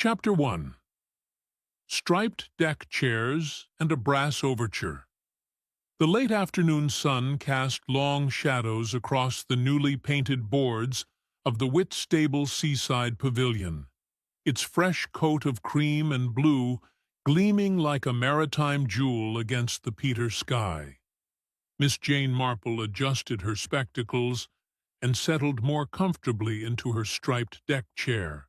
Chapter 1. Striped deck chairs and a brass overture. The late afternoon sun cast long shadows across the newly painted boards of the Whitstable Seaside Pavilion, its fresh coat of cream and blue gleaming like a maritime jewel against the peter sky. Miss Jane Marple adjusted her spectacles and settled more comfortably into her striped deck chair,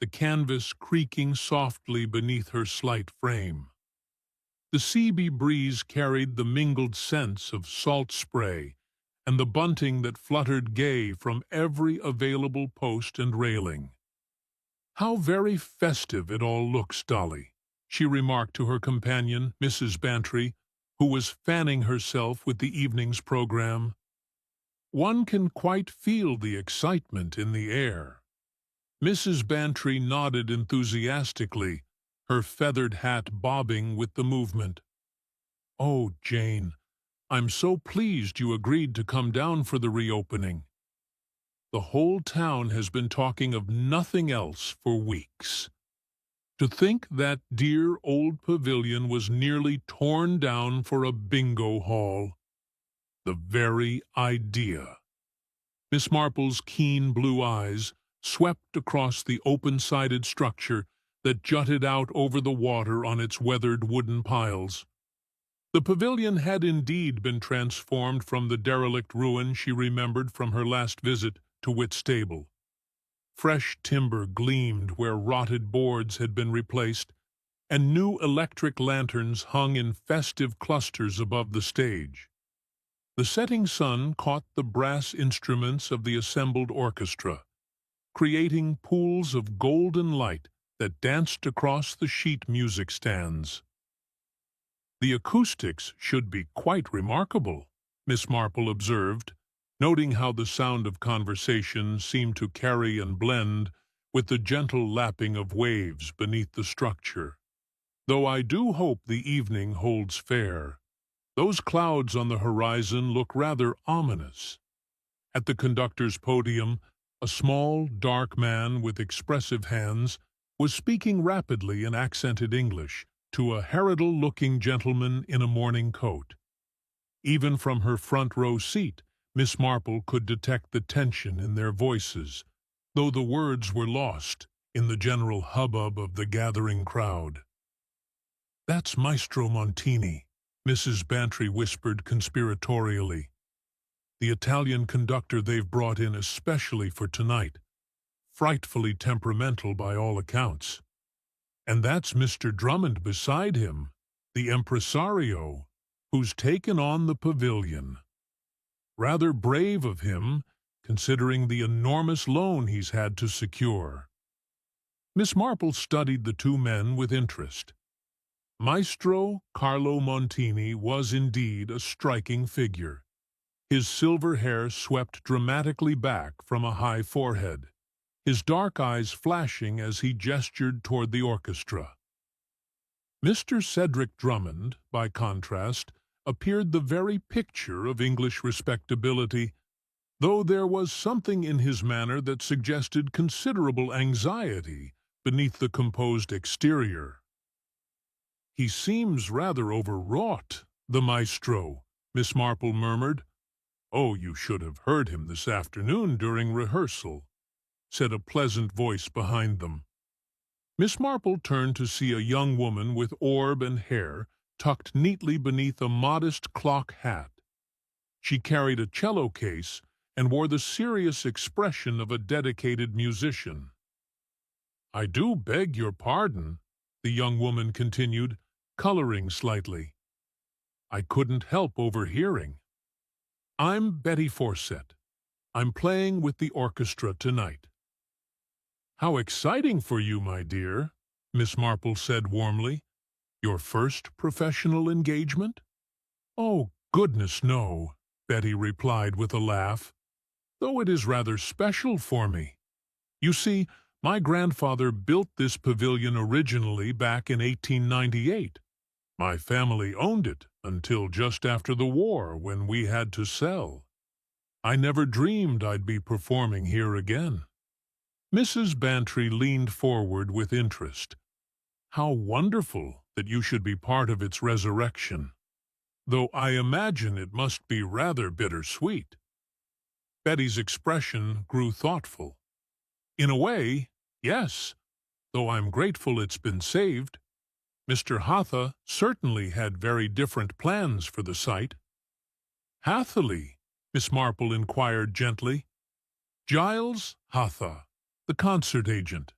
the canvas creaking softly beneath her slight frame. The sea breeze carried the mingled scents of salt spray and the bunting that fluttered gay from every available post and railing. "How very festive it all looks, Dolly," she remarked to her companion, Mrs. Bantry, who was fanning herself with the evening's program. "One can quite feel the excitement in the air." Mrs. Bantry nodded enthusiastically, her feathered hat bobbing with the movement. "Oh, Jane, I'm so pleased you agreed to come down for the reopening. The whole town has been talking of nothing else for weeks. To think that dear old pavilion was nearly torn down for a bingo hall. The very idea." Miss Marple's keen blue eyes swept across the open-sided structure that jutted out over the water on its weathered wooden piles. The pavilion had indeed been transformed from the derelict ruin she remembered from her last visit to Whitstable. Fresh timber gleamed where rotted boards had been replaced, and new electric lanterns hung in festive clusters above the stage. The setting sun caught the brass instruments of the assembled orchestra, creating pools of golden light that danced across the sheet music stands. "The acoustics should be quite remarkable," Miss Marple observed, noting how the sound of conversation seemed to carry and blend with the gentle lapping of waves beneath the structure. "Though I do hope the evening holds fair. Those clouds on the horizon look rather ominous." At the conductor's podium, a small, dark man with expressive hands was speaking rapidly in accented English to a Herodal-looking gentleman in a morning coat. Even from her front-row seat, Miss Marple could detect the tension in their voices, though the words were lost in the general hubbub of the gathering crowd. "That's Maestro Montini," Mrs. Bantry whispered conspiratorially. "The Italian conductor they've brought in especially for tonight. Frightfully temperamental by all accounts. And that's Mr. Drummond beside him, the impresario, who's taken on the pavilion. Rather brave of him, considering the enormous loan he's had to secure." Miss Marple studied the two men with interest. Maestro Carlo Montini was indeed a striking figure, his silver hair swept dramatically back from a high forehead, his dark eyes flashing as he gestured toward the orchestra. Mr. Cedric Drummond, by contrast, appeared the very picture of English respectability, though there was something in his manner that suggested considerable anxiety beneath the composed exterior. "He seems rather overwrought, the maestro," Miss Marple murmured. "Oh, you should have heard him this afternoon during rehearsal," said a pleasant voice behind them. Miss Marple turned to see a young woman with orb and hair tucked neatly beneath a modest clock hat. She carried a cello case and wore the serious expression of a dedicated musician. "I do beg your pardon," the young woman continued, coloring slightly. "I couldn't help overhearing. I'm Betty Forsett. I'm playing with the orchestra tonight." "How exciting for you, my dear," Miss Marple said warmly. "Your first professional engagement?" "Oh, goodness, no," Betty replied with a laugh, "though it is rather special for me. You see, my grandfather built this pavilion originally back in 1898. My family owned it until just after the war, when we had to sell. I never dreamed I'd be performing here again." Mrs. Bantry leaned forward with interest. "How wonderful that you should be part of its resurrection, though I imagine it must be rather bittersweet." Betty's expression grew thoughtful. "In a way, yes, though I'm grateful it's been saved. Mr. Hatha certainly had very different plans for the site." "Hatherley?" Miss Marple inquired gently. "Giles Hatha, the concert agent.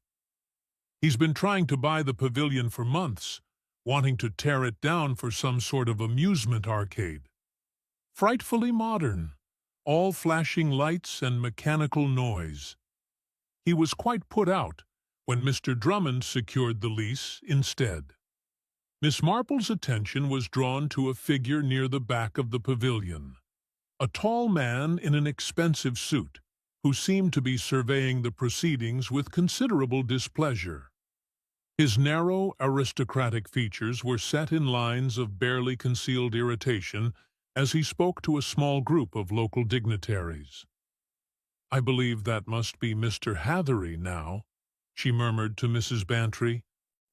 He's been trying to buy the pavilion for months, wanting to tear it down for some sort of amusement arcade. Frightfully modern, all flashing lights and mechanical noise. He was quite put out when Mr. Drummond secured the lease instead." Miss Marple's attention was drawn to a figure near the back of the pavilion, a tall man in an expensive suit, who seemed to be surveying the proceedings with considerable displeasure. His narrow, aristocratic features were set in lines of barely concealed irritation as he spoke to a small group of local dignitaries. "I believe that must be Mr. Hatherley now," she murmured to Mrs. Bantry.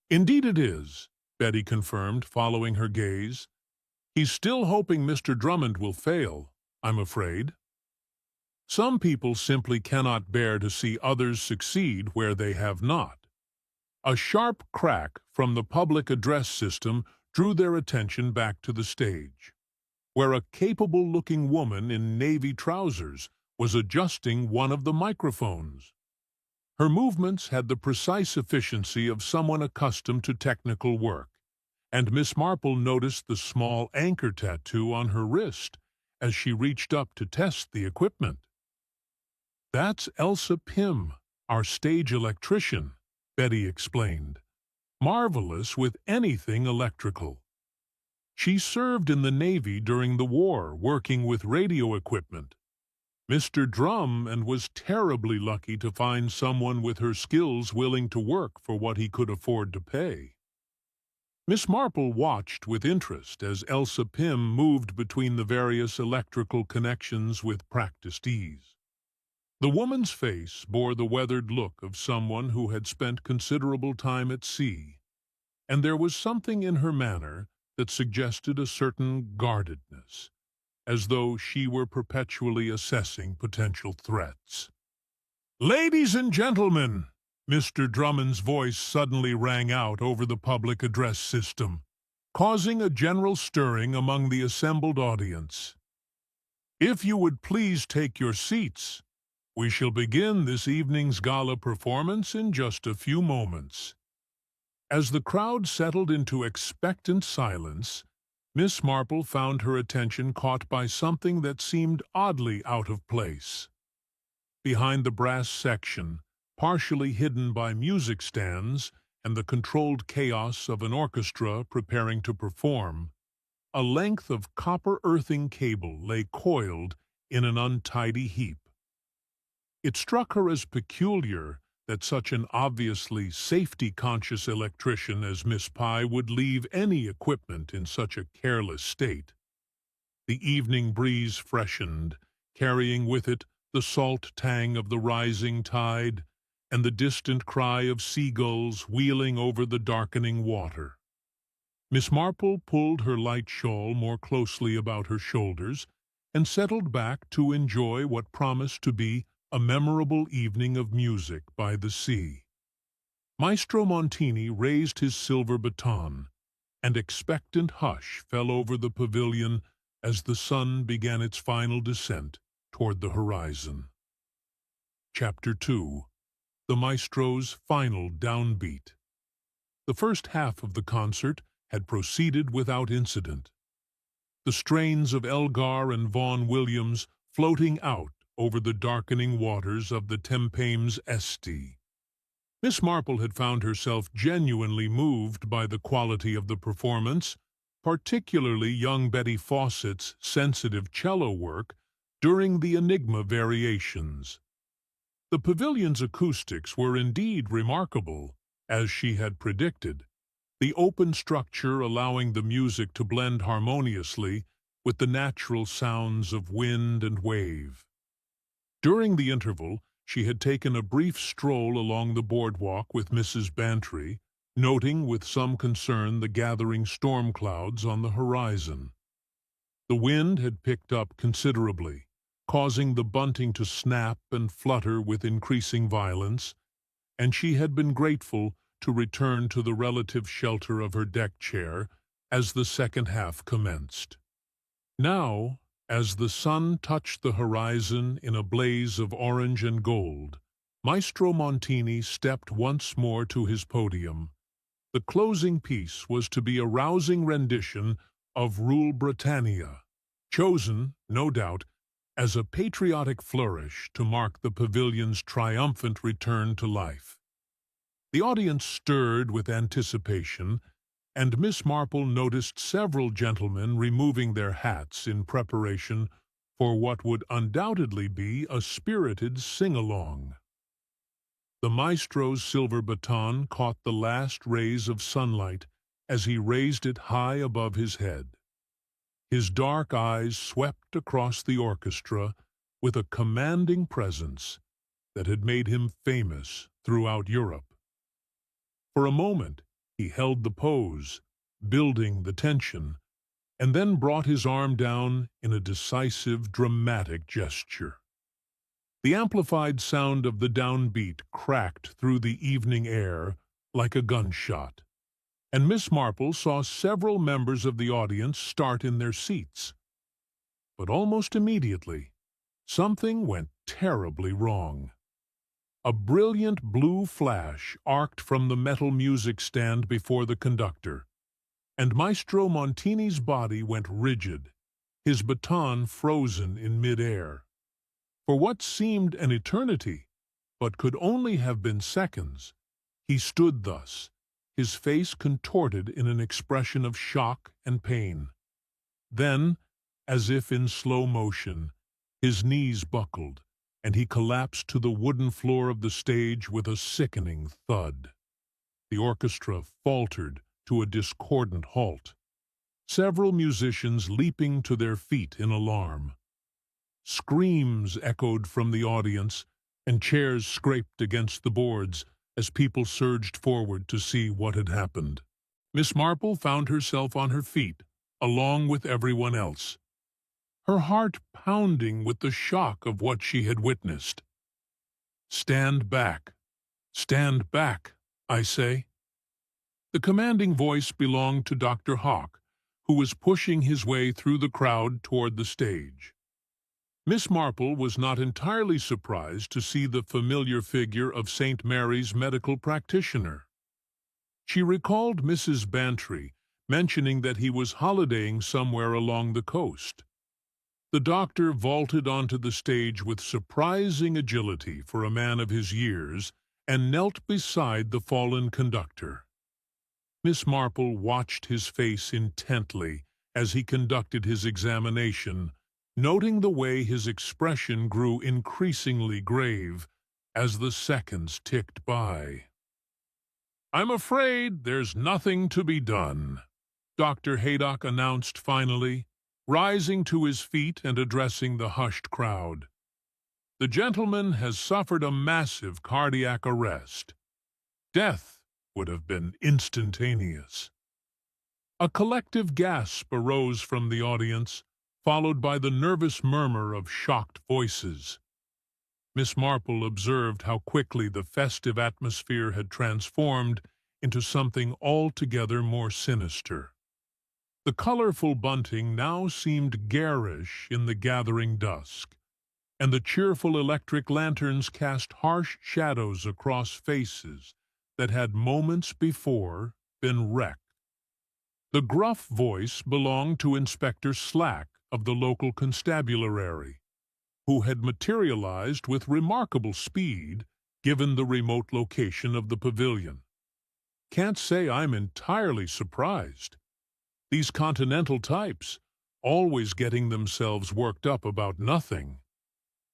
"Indeed it is," Betty confirmed, following her gaze. "He's still hoping Mr. Drummond will fail, I'm afraid. Some people simply cannot bear to see others succeed where they have not." A sharp crack from the public address system drew their attention back to the stage, where a capable-looking woman in navy trousers was adjusting one of the microphones. Her movements had the precise efficiency of someone accustomed to technical work, and Miss Marple noticed the small anchor tattoo on her wrist as she reached up to test the equipment. "That's Elsa Pym, our stage electrician," Betty explained. "Marvelous with anything electrical. She served in the Navy during the war, working with radio equipment. Mr. Drum and was terribly lucky to find someone with her skills willing to work for what he could afford to pay." Miss Marple watched with interest as Elsa Pym moved between the various electrical connections with practiced ease. The woman's face bore the weathered look of someone who had spent considerable time at sea, and there was something in her manner that suggested a certain guardedness, as though she were perpetually assessing potential threats. "Ladies and gentlemen," Mr. Drummond's voice suddenly rang out over the public address system, causing a general stirring among the assembled audience. "If you would please take your seats, we shall begin this evening's gala performance in just a few moments." As the crowd settled into expectant silence, Miss Marple found her attention caught by something that seemed oddly out of place. Behind the brass section, partially hidden by music stands and the controlled chaos of an orchestra preparing to perform, a length of copper earthing cable lay coiled in an untidy heap. It struck her as peculiar that such an obviously safety-conscious electrician as Miss Pye would leave any equipment in such a careless state. The evening breeze freshened, carrying with it the salt tang of the rising tide and the distant cry of seagulls wheeling over the darkening water. Miss Marple pulled her light shawl more closely about her shoulders and settled back to enjoy what promised to be a memorable evening of music by the sea. Maestro Montini raised his silver baton, and expectant hush fell over the pavilion as the sun began its final descent toward the horizon. Chapter 2. The Maestro's Final Downbeat. The first half of the concert had proceeded without incident, the strains of Elgar and Vaughan Williams floating out over the darkening waters of the Thames Estuary. Miss Marple had found herself genuinely moved by the quality of the performance, particularly young Betty Fawcett's sensitive cello work during the Enigma variations. The pavilion's acoustics were indeed remarkable, as she had predicted, the open structure allowing the music to blend harmoniously with the natural sounds of wind and wave. During the interval, She had taken a brief stroll along the boardwalk with Mrs. Bantry, noting with some concern the gathering storm clouds on the horizon. The wind had picked up considerably, causing the bunting to snap and flutter with increasing violence, and she had been grateful to return to the relative shelter of her deck chair as the second half commenced. Now, as the sun touched the horizon in a blaze of orange and gold, Maestro Montini stepped once more to his podium. The closing piece was to be a rousing rendition of Rule Britannia, chosen, no doubt, as a patriotic flourish to mark the pavilion's triumphant return to life. The audience stirred with anticipation, and Miss Marple noticed several gentlemen removing their hats in preparation for what would undoubtedly be a spirited sing-along. The maestro's silver baton caught the last rays of sunlight as he raised it high above his head. His dark eyes swept across the orchestra with a commanding presence that had made him famous throughout Europe. For a moment, he held the pose, building the tension, and then brought his arm down in a decisive, dramatic gesture. The amplified sound of the downbeat cracked through the evening air like a gunshot, and Miss Marple saw several members of the audience start in their seats. But almost immediately, something went terribly wrong. A brilliant blue flash arced from the metal music stand before the conductor, and Maestro Montini's body went rigid, his baton frozen in mid-air. For what seemed an eternity, but could only have been seconds, he stood thus, his face contorted in an expression of shock and pain. Then, as if in slow motion, his knees buckled, and he collapsed to the wooden floor of the stage with a sickening thud. The orchestra faltered to a discordant halt, several musicians leaping to their feet in alarm. Screams echoed from the audience, and chairs scraped against the boards as people surged forward to see what had happened. Miss Marple found herself on her feet, along with everyone else, her heart pounding with the shock of what she had witnessed. Stand back, I say." The commanding voice belonged to Dr. Hawk, who was pushing his way through the crowd toward the stage. Miss Marple was not entirely surprised to see the familiar figure of St. Mary's medical practitioner. She recalled Mrs. Bantry mentioning that he was holidaying somewhere along the coast. The doctor vaulted onto the stage with surprising agility for a man of his years and knelt beside the fallen conductor. Miss Marple watched his face intently as he conducted his examination, noting the way his expression grew increasingly grave as the seconds ticked by. "I'm afraid there's nothing to be done," Dr. Haydock announced finally, rising to his feet and addressing the hushed crowd. "The gentleman has suffered a massive cardiac arrest. Death would have been instantaneous." A collective gasp arose from the audience, followed by the nervous murmur of shocked voices. Miss Marple observed how quickly the festive atmosphere had transformed into something altogether more sinister. The colorful bunting now seemed garish in the gathering dusk, and the cheerful electric lanterns cast harsh shadows across faces that had moments before been wrecked. The gruff voice belonged to Inspector Slack of the local constabulary, who had materialized with remarkable speed given the remote location of the pavilion. "Can't say I'm entirely surprised. These continental types, always getting themselves worked up about nothing.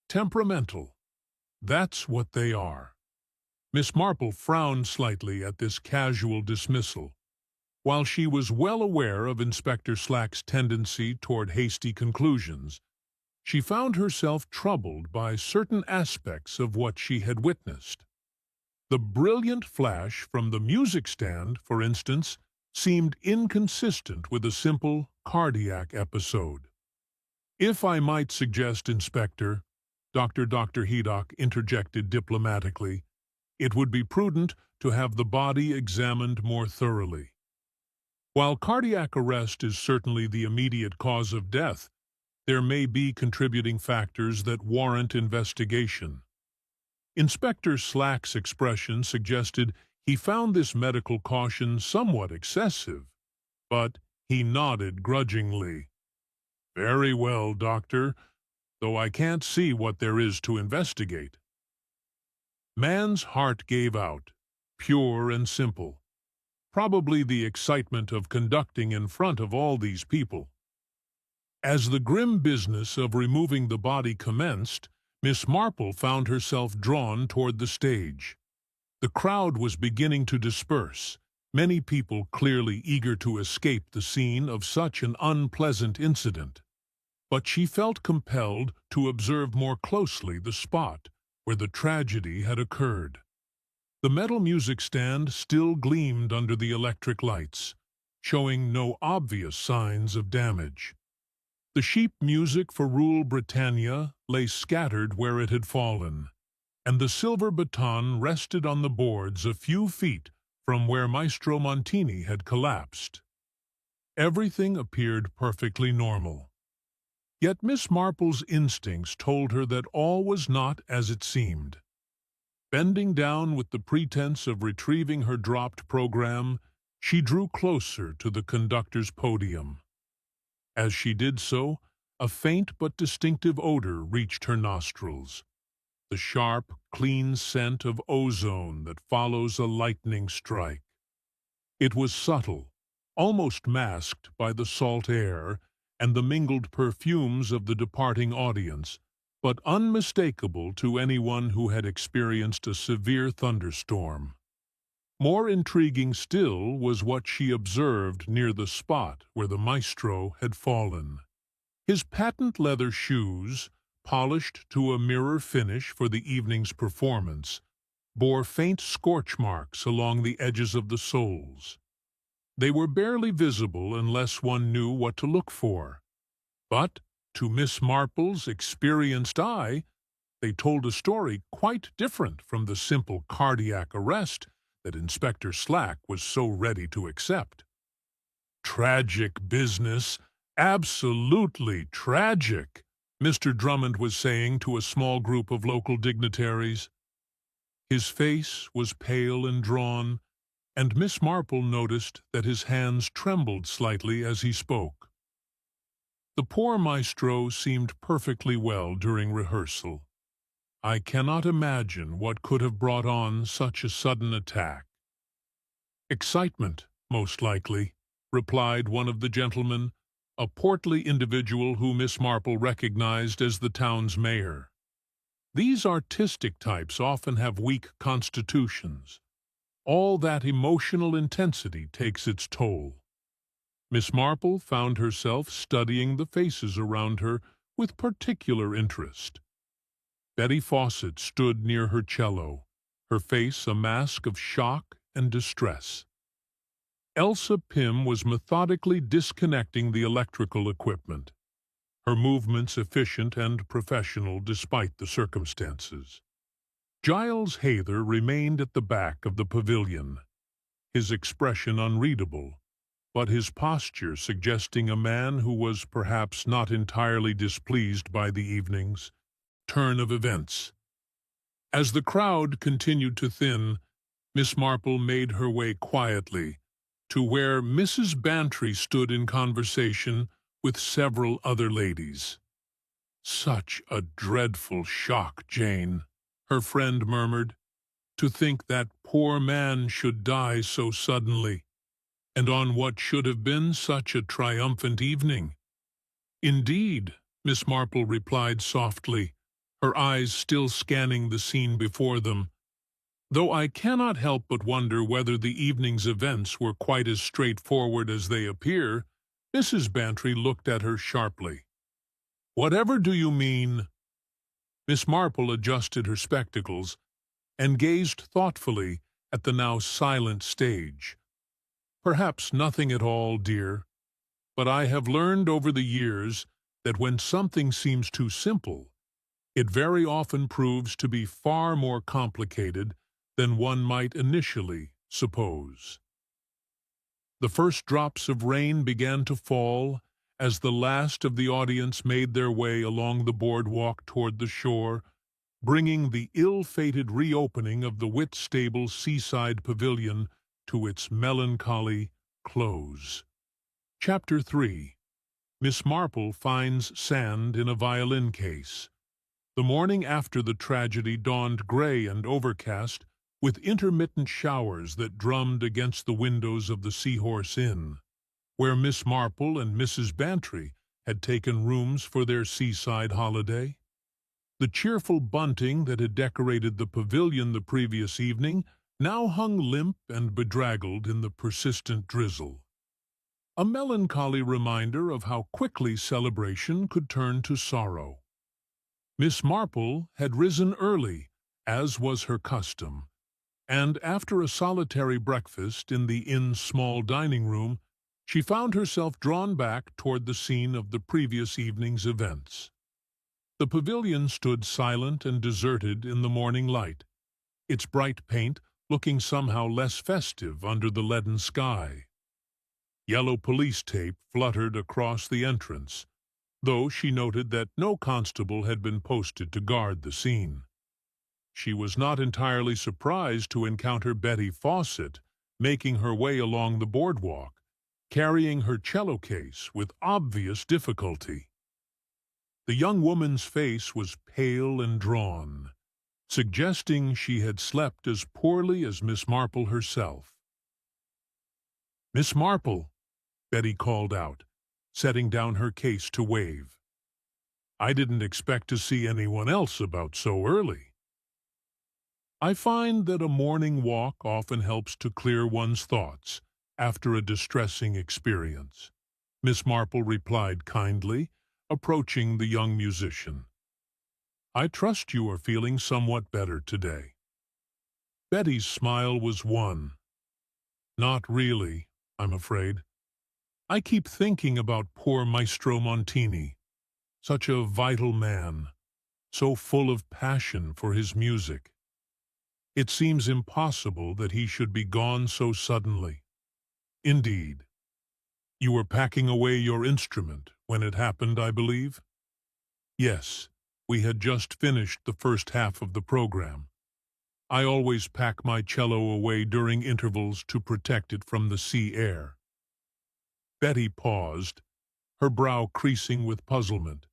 Temperamental. That's what they are." Miss Marple frowned slightly at this casual dismissal. While she was well aware of Inspector Slack's tendency toward hasty conclusions, she found herself troubled by certain aspects of what she had witnessed. The brilliant flash from the music stand, for instance, seemed inconsistent with a simple cardiac episode. "If I might suggest, Inspector," Dr. Hedok interjected diplomatically, "it would be prudent to have the body examined more thoroughly. While cardiac arrest is certainly the immediate cause of death, there may be contributing factors that warrant investigation." Inspector Slack's expression suggested he found this medical caution somewhat excessive, but he nodded grudgingly. "Very well, Doctor, though I can't see what there is to investigate." Man's heart gave out, pure and simple. Probably the excitement of conducting in front of all these people. As the grim business of removing the body commenced, Miss Marple found herself drawn toward the stage. The crowd was beginning to disperse, many people clearly eager to escape the scene of such an unpleasant incident. But she felt compelled to observe more closely the spot where the tragedy had occurred. The metal music stand still gleamed under the electric lights, showing no obvious signs of damage. The sheet music for Rule Britannia lay scattered where it had fallen, and the silver baton rested on the boards a few feet from where Maestro Montini had collapsed. Everything appeared perfectly normal. Yet Miss Marple's instincts told her that all was not as it seemed. Bending down with the pretense of retrieving her dropped program, she drew closer to the conductor's podium. As she did so, a faint but distinctive odor reached her nostrils, the sharp, clean scent of ozone that follows a lightning strike. It was subtle, almost masked by the salt air and the mingled perfumes of the departing audience, but unmistakable to anyone who had experienced a severe thunderstorm. More intriguing still was what she observed near the spot where the maestro had fallen. His patent leather shoes, polished to a mirror finish for the evening's performance, bore faint scorch marks along the edges of the soles. They were barely visible unless one knew what to look for. But, to Miss Marple's experienced eye, they told a story quite different from the simple cardiac arrest that Inspector Slack was so ready to accept. "Tragic business, absolutely tragic," Mr. Drummond was saying to a small group of local dignitaries. His face was pale and drawn, and Miss Marple noticed that his hands trembled slightly as he spoke. The poor maestro seemed perfectly well during rehearsal. I cannot imagine what could have brought on such a sudden attack. "Excitement, most likely," replied one of the gentlemen, a portly individual who Miss Marple recognized as the town's mayor. "These artistic types often have weak constitutions. All that emotional intensity takes its toll." Miss Marple found herself studying the faces around her with particular interest. Betty Fawcett stood near her cello, her face a mask of shock and distress. Elsa Pym was methodically disconnecting the electrical equipment, her movements efficient and professional despite the circumstances. Giles Hayther remained at the back of the pavilion, his expression unreadable, but his posture suggesting a man who was perhaps not entirely displeased by the evening's turn of events. As the crowd continued to thin, Miss Marple made her way quietly to where Mrs. Bantry stood in conversation with several other ladies. "Such a dreadful shock, Jane," her friend murmured. "To think that poor man should die so suddenly, and on what should have been such a triumphant evening." "Indeed," Miss Marple replied softly, her eyes still scanning the scene before them, "though I cannot help but wonder whether the evening's events were quite as straightforward as they appear." Mrs. Bantry looked at her sharply. Whatever do you mean? Miss Marple adjusted her spectacles and gazed thoughtfully at the now silent stage. Perhaps nothing at all, dear, but I have learned over the years that when something seems too simple, it very often proves to be far more complicated than one might initially suppose. The first drops of rain began to fall as the last of the audience made their way along the boardwalk toward the shore, bringing the ill-fated reopening of the Whitstable Seaside Pavilion to its melancholy close. Chapter 3. Miss Marple finds sand in a violin case. The morning after the tragedy dawned gray and overcast, with intermittent showers that drummed against the windows of the Seahorse Inn, where Miss Marple and Mrs. Bantry had taken rooms for their seaside holiday. The cheerful bunting that had decorated the pavilion the previous evening now hung limp and bedraggled in the persistent drizzle. A melancholy reminder of how quickly celebration could turn to sorrow. Miss Marple had risen early, as was her custom, and after a solitary breakfast in the inn's small dining room, she found herself drawn back toward the scene of the previous evening's events. The pavilion stood silent and deserted in the morning light, its bright paint looking somehow less festive under the leaden sky. Yellow police tape fluttered across the entrance, though she noted that no constable had been posted to guard the scene. She was not entirely surprised to encounter Betty Fawcett making her way along the boardwalk, carrying her cello case with obvious difficulty. The young woman's face was pale and drawn, suggesting she had slept as poorly as Miss Marple herself. "Miss Marple," Betty called out, setting down her case to wave. "I didn't expect to see anyone else about so early." "I find that a morning walk often helps to clear one's thoughts after a distressing experience," Miss Marple replied kindly, approaching the young musician. "I trust you are feeling somewhat better today." Betty's smile was won. "Not really, I'm afraid. I keep thinking about poor Maestro Montini, such a vital man, so full of passion for his music. It seems impossible that he should be gone so suddenly." "Indeed. You were packing away your instrument when it happened, I believe?" "Yes, we had just finished the first half of the program. I always pack my cello away during intervals to protect it from the sea air." Betty paused, her brow creasing with puzzlement,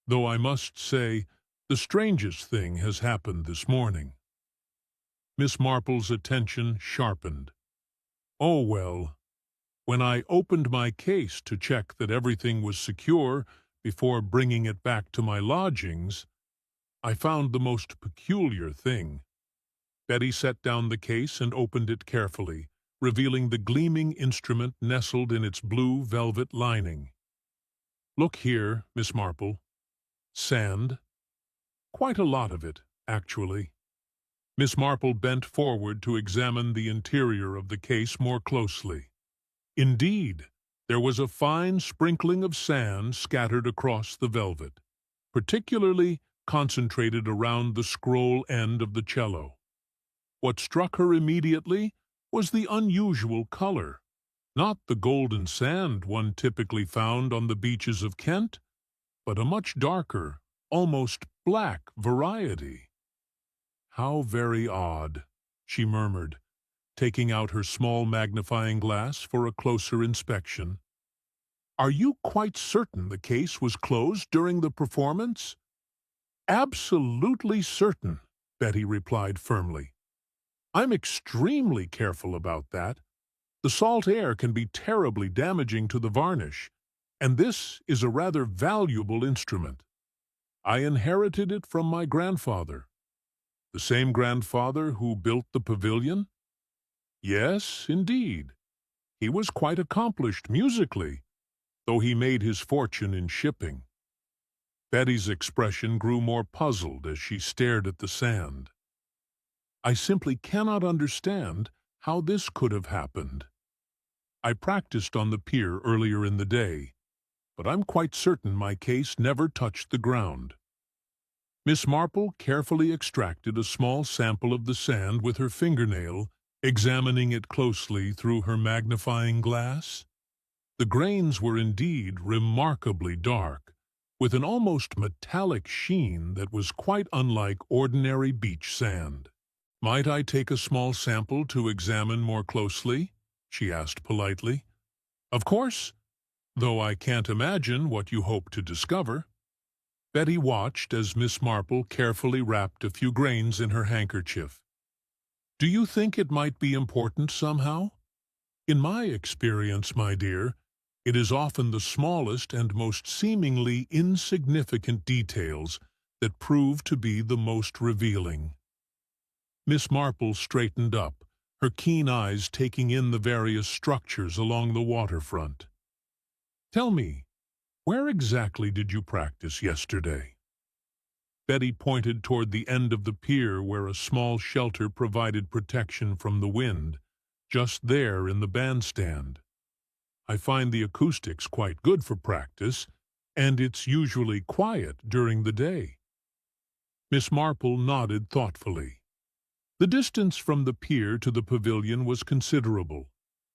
though I must say the strangest thing has happened this morning. Miss Marple's attention sharpened. "Oh, well, when I opened my case to check that everything was secure before bringing it back to my lodgings, I found the most peculiar thing." Betty set down the case and opened it carefully, revealing the gleaming instrument nestled in its blue velvet lining. "Look here, Miss Marple. Sand. Quite a lot of it, actually." Miss Marple bent forward to examine the interior of the case more closely. Indeed, there was a fine sprinkling of sand scattered across the velvet, particularly concentrated around the scroll end of the cello. What struck her immediately was the unusual color, not the golden sand one typically found on the beaches of Kent, but a much darker, almost black variety. "How very odd," she murmured, taking out her small magnifying glass for a closer inspection. "Are you quite certain the case was closed during the performance?" "Absolutely certain," Betty replied firmly. "I'm extremely careful about that. The salt air can be terribly damaging to the varnish, and this is a rather valuable instrument. I inherited it from my grandfather." "The same grandfather who built the pavilion?" "Yes, indeed. He was quite accomplished musically, though he made his fortune in shipping." Betty's expression grew more puzzled as she stared at the sand. "I simply cannot understand how this could have happened. I practiced on the pier earlier in the day, but I'm quite certain my case never touched the ground." Miss Marple carefully extracted a small sample of the sand with her fingernail, examining it closely through her magnifying glass. The grains were indeed remarkably dark, with an almost metallic sheen that was quite unlike ordinary beach sand. "Might I take a small sample to examine more closely?" she asked politely. "Of course, though I can't imagine what you hope to discover." Betty watched as Miss Marple carefully wrapped a few grains in her handkerchief. "Do you think it might be important somehow? In my experience, my dear, it is often the smallest and most seemingly insignificant details that prove to be the most revealing." Miss Marple straightened up, her keen eyes taking in the various structures along the waterfront. "Tell me, where exactly did you practice yesterday?" Betty pointed toward the end of the pier where a small shelter provided protection from the wind, just there in the bandstand. "I find the acoustics quite good for practice, and it's usually quiet during the day." Miss Marple nodded thoughtfully. The distance from the pier to the pavilion was considerable,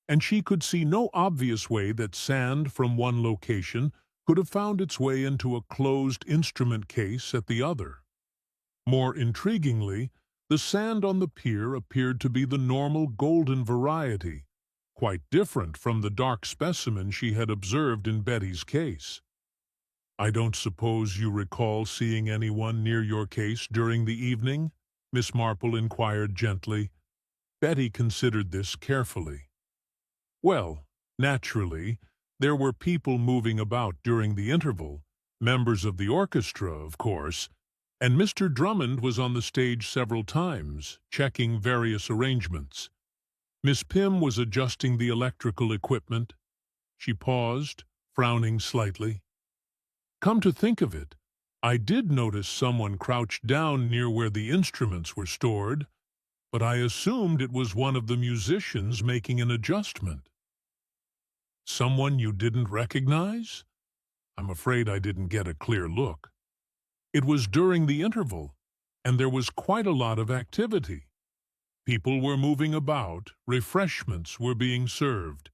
and she could see no obvious way that sand from one location could have found its way into a closed instrument case at the other. More intriguingly, the sand on the pier appeared to be the normal golden variety, quite different from the dark specimen she had observed in Betty's case. "I don't suppose you recall seeing anyone near your case during the evening?" Miss Marple inquired gently. Betty considered this carefully. "Well, naturally, there were people moving about during the interval, members of the orchestra, of course, and Mr. Drummond was on the stage several times, checking various arrangements. Miss Pym was adjusting the electrical equipment." She paused, frowning slightly. "Come to think of it, I did notice someone crouched down near where the instruments were stored, but I assumed it was one of the musicians making an adjustment." "Someone you didn't recognize?" "I'm afraid I didn't get a clear look. It was during the interval, and there was quite a lot of activity. People were moving about, refreshments were being served.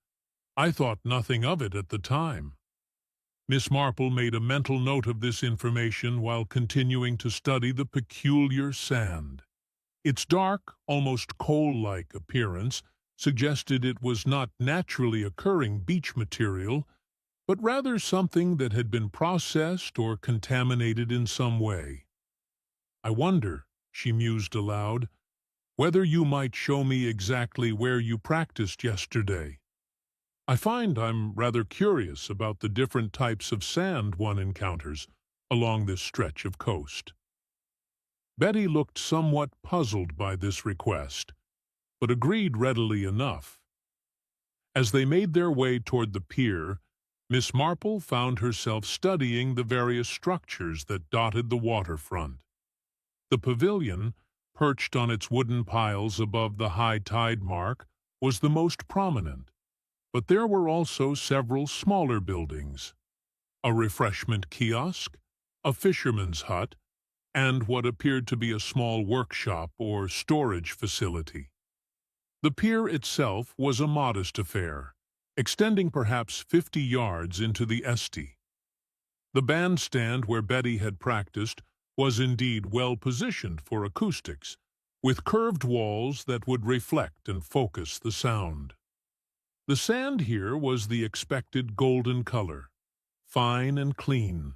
I thought nothing of it at the time." Miss Marple made a mental note of this information while continuing to study the peculiar sand. Its dark, almost coal-like appearance suggested it was not naturally occurring beach material, but rather something that had been processed or contaminated in some way. "I wonder," she mused aloud, "whether you might show me exactly where you practiced yesterday. I find I'm rather curious about the different types of sand one encounters along this stretch of coast." Betty looked somewhat puzzled by this request, but agreed readily enough. As they made their way toward the pier, Miss Marple found herself studying the various structures that dotted the waterfront. The pavilion, perched on its wooden piles above the high tide mark, was the most prominent, but there were also several smaller buildings: a refreshment kiosk, a fisherman's hut, and what appeared to be a small workshop or storage facility. The pier itself was a modest affair, extending perhaps 50 yards into the estuary. The bandstand where Betty had practiced was indeed well positioned for acoustics, with curved walls that would reflect and focus the sound. The sand here was the expected golden color, fine and clean,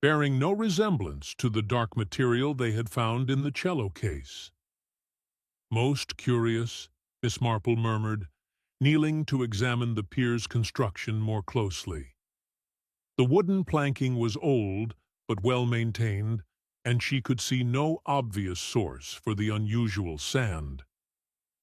bearing no resemblance to the dark material they had found in the cello case. "Most curious," Miss Marple murmured, kneeling to examine the pier's construction more closely. The wooden planking was old but well maintained, and she could see no obvious source for the unusual sand.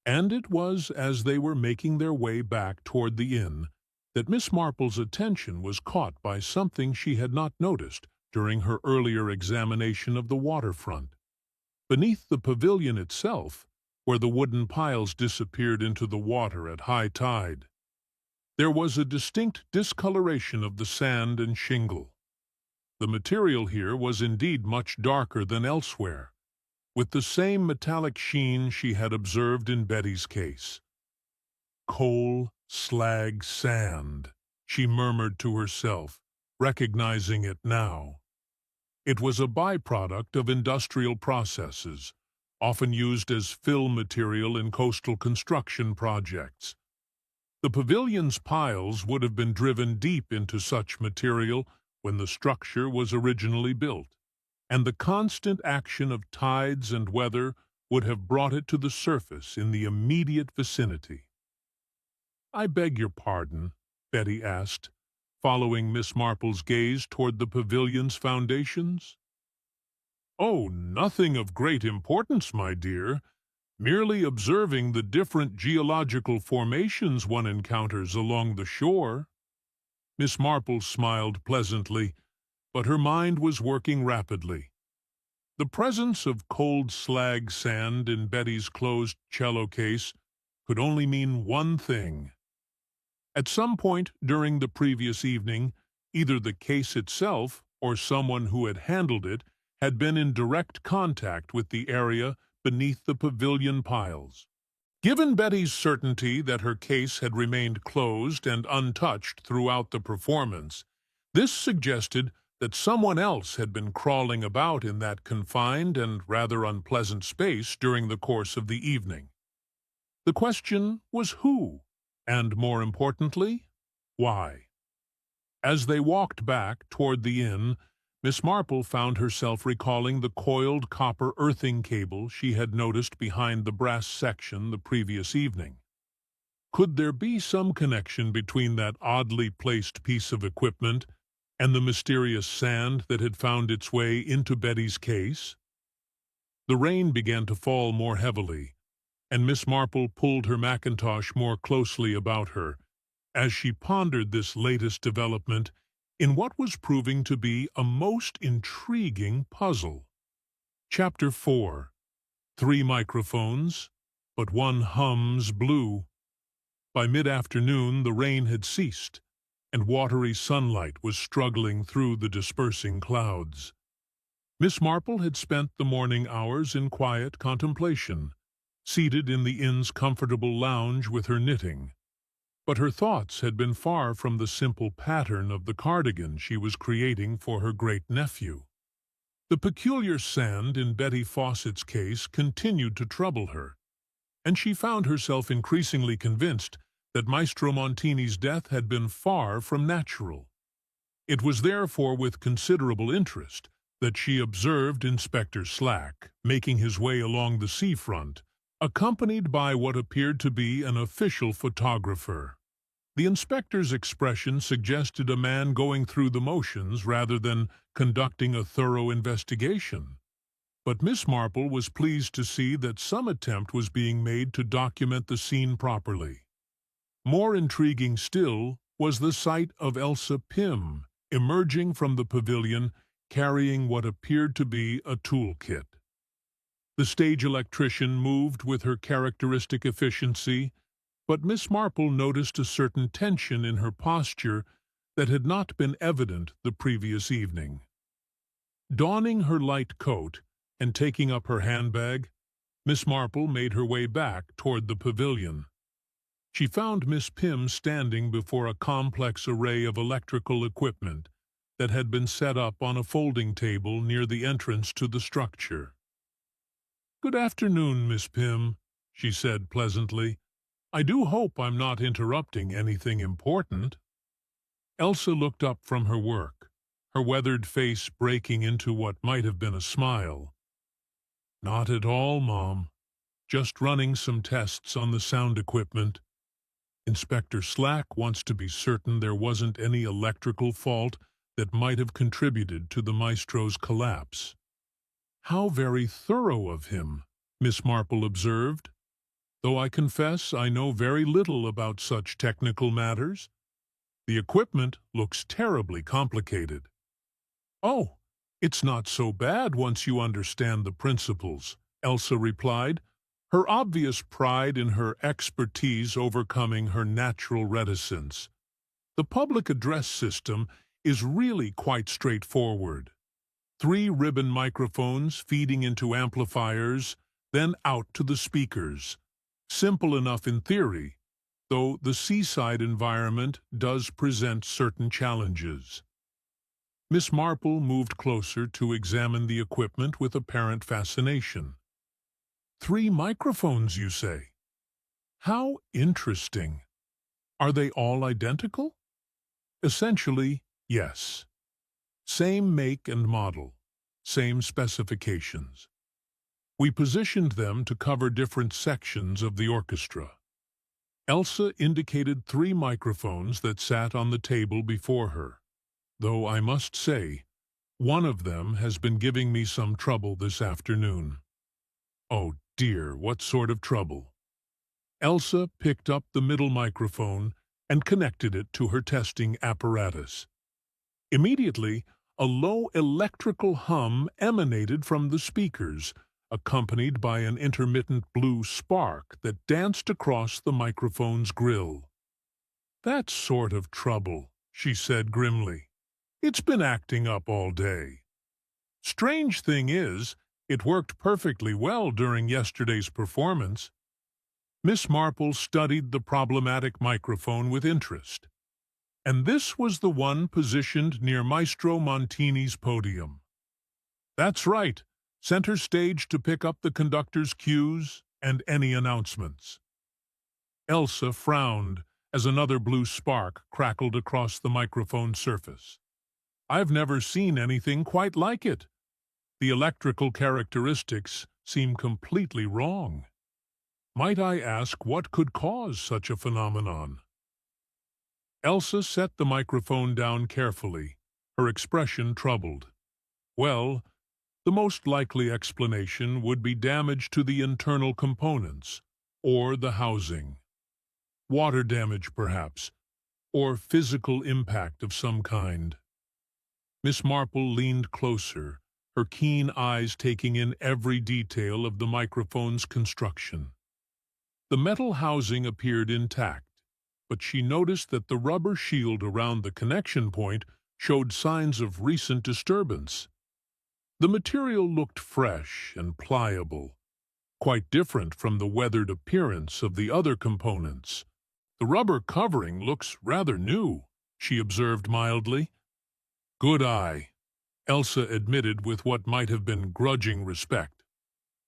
And it was as they were making their way back toward the inn that Miss Marple's attention was caught by something she had not noticed during her earlier examination of the waterfront. Beneath the pavilion itself, where the wooden piles disappeared into the water at high tide, there was a distinct discoloration of the sand and shingle. The material here was indeed much darker than elsewhere, with the same metallic sheen she had observed in Betty's case. Coal, slag, sand, she murmured to herself, recognizing it now. It was a byproduct of industrial processes, often used as fill material in coastal construction projects. The pavilion's piles would have been driven deep into such material when the structure was originally built, and the constant action of tides and weather would have brought it to the surface in the immediate vicinity. "I beg your pardon," Betty asked, following Miss Marple's gaze toward the pavilion's foundations. "Oh, nothing of great importance, my dear. Merely observing the different geological formations one encounters along the shore." Miss Marple smiled pleasantly, but her mind was working rapidly. The presence of cold slag sand in Betty's closed cello case could only mean one thing. At some point during the previous evening, either the case itself or someone who had handled it had been in direct contact with the area beneath the pavilion piles. Given Betty's certainty that her case had remained closed and untouched throughout the performance, this suggested that someone else had been crawling about in that confined and rather unpleasant space during the course of the evening. The question was who, and more importantly, why? As they walked back toward the inn, Miss Marple found herself recalling the coiled copper earthing cable she had noticed behind the brass section the previous evening. Could there be some connection between that oddly placed piece of equipment and the mysterious sand that had found its way into Betty's case? The rain began to fall more heavily, and Miss Marple pulled her mackintosh more closely about her as she pondered this latest development in what was proving to be a most intriguing puzzle. Chapter 4. 3 microphones, but one hums blue. By mid-afternoon the rain had ceased, and watery sunlight was struggling through the dispersing clouds. Miss Marple had spent the morning hours in quiet contemplation, seated in the inn's comfortable lounge with her knitting. But her thoughts had been far from the simple pattern of the cardigan she was creating for her great-nephew. The peculiar sand in Betty Fawcett's case continued to trouble her, and she found herself increasingly convinced that Maestro Montini's death had been far from natural. It was therefore with considerable interest that she observed Inspector Slack making his way along the seafront, accompanied by what appeared to be an official photographer. The inspector's expression suggested a man going through the motions rather than conducting a thorough investigation. But Miss Marple was pleased to see that some attempt was being made to document the scene properly. More intriguing still was the sight of Elsa Pym emerging from the pavilion carrying what appeared to be a toolkit. The stage electrician moved with her characteristic efficiency, but Miss Marple noticed a certain tension in her posture that had not been evident the previous evening. Donning her light coat and taking up her handbag, Miss Marple made her way back toward the pavilion. She found Miss Pym standing before a complex array of electrical equipment that had been set up on a folding table near the entrance to the structure. "Good afternoon, Miss Pym," she said pleasantly. "I do hope I'm not interrupting anything important." Elsa looked up from her work, her weathered face breaking into what might have been a smile. "Not at all, Mom. Just running some tests on the sound equipment. Inspector Slack wants to be certain there wasn't any electrical fault that might have contributed to the maestro's collapse." "How very thorough of him," Miss Marple observed, "though I confess I know very little about such technical matters. The equipment looks terribly complicated." "Oh, "It's not so bad once you understand the principles," Elsa replied, her obvious pride in her expertise overcoming her natural reticence. "The public address system is really quite straightforward. 3 ribbon microphones feeding into amplifiers, then out to the speakers. Simple enough in theory, though the seaside environment does present certain challenges." Miss Marple moved closer to examine the equipment with apparent fascination. "3 microphones, you say? How interesting. Are they all identical?" "Essentially, yes. Same make and model, same specifications. We positioned them to cover different sections of the orchestra." Elsa indicated 3 microphones that sat on the table before her, though I must say, one of them has been giving me some trouble this afternoon. "Oh dear, what sort of trouble?" Elsa picked up the middle microphone and connected it to her testing apparatus. Immediately, a low electrical hum emanated from the speakers, accompanied by an intermittent blue spark that danced across the microphone's grill. "That sort of trouble," she said grimly. "It's been acting up all day. Strange thing is, it worked perfectly well during yesterday's performance." Miss Marple studied the problematic microphone with interest. "And this was the one positioned near Maestro Montini's podium." "That's right, center stage to pick up the conductor's cues and any announcements." Elsa frowned as another blue spark crackled across the microphone surface. "I've never seen anything quite like it. The electrical characteristics seem completely wrong. Might I ask what could cause such a phenomenon?" Elsa set the microphone down carefully, her expression troubled. "Well, the most likely explanation would be damage to the internal components, or the housing. Water damage, perhaps, or physical impact of some kind." Miss Marple leaned closer, her keen eyes taking in every detail of the microphone's construction. The metal housing appeared intact, but she noticed that the rubber shield around the connection point showed signs of recent disturbance. The material looked fresh and pliable, quite different from the weathered appearance of the other components. "The rubber covering looks rather new," she observed mildly. "Good eye," Elsa admitted with what might have been grudging respect.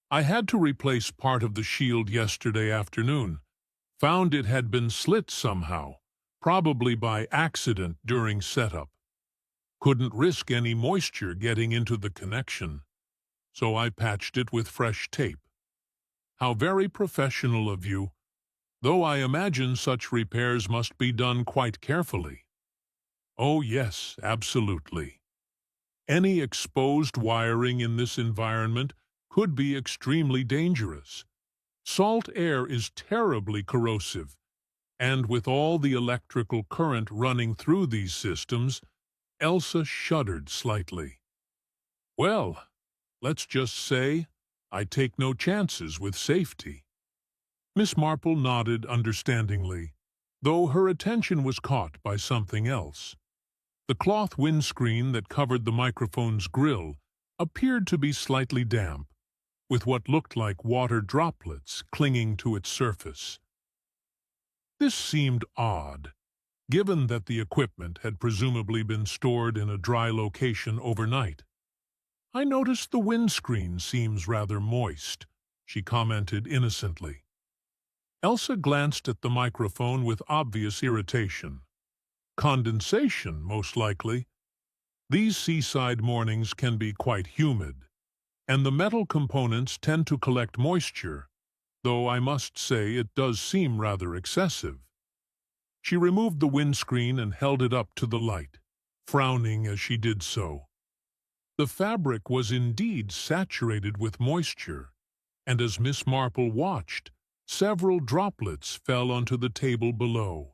"I had to replace part of the shield yesterday afternoon. Found it had been slit somehow, probably by accident during setup. Couldn't risk any moisture getting into the connection, so I patched it with fresh tape." "How very professional of you, though I imagine such repairs must be done quite carefully." "Oh yes, absolutely. Any exposed wiring in this environment could be extremely dangerous. Salt air is terribly corrosive, and with all the electrical current running through these systems," Elsa shuddered slightly. "Well, let's just say I take no chances with safety." Miss Marple nodded understandingly, though her attention was caught by something else. The cloth windscreen that covered the microphone's grill appeared to be slightly damp, with what looked like water droplets clinging to its surface. This seemed odd, given that the equipment had presumably been stored in a dry location overnight. "I noticed the windscreen seems rather moist," she commented innocently. Elsa glanced at the microphone with obvious irritation. "Condensation, most likely. These seaside mornings can be quite humid, and the metal components tend to collect moisture, though I must say it does seem rather excessive." She removed the windscreen and held it up to the light, frowning as she did so. The fabric was indeed saturated with moisture, and as Miss Marple watched, several droplets fell onto the table below.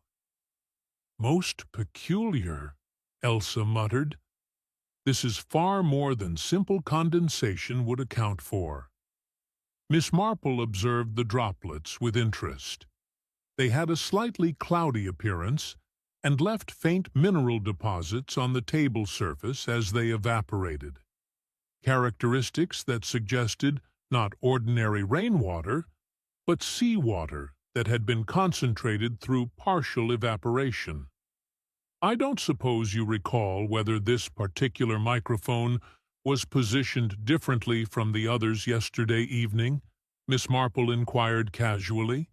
"Most peculiar," Elsa muttered. This is far more than simple condensation would account for. Miss Marple observed the droplets with interest. They had a slightly cloudy appearance and left faint mineral deposits on the table surface as they evaporated. Characteristics that suggested not ordinary rainwater, but seawater that had been concentrated through partial evaporation. I don't suppose you recall whether this particular microphone was positioned differently from the others yesterday evening? Miss Marple inquired casually.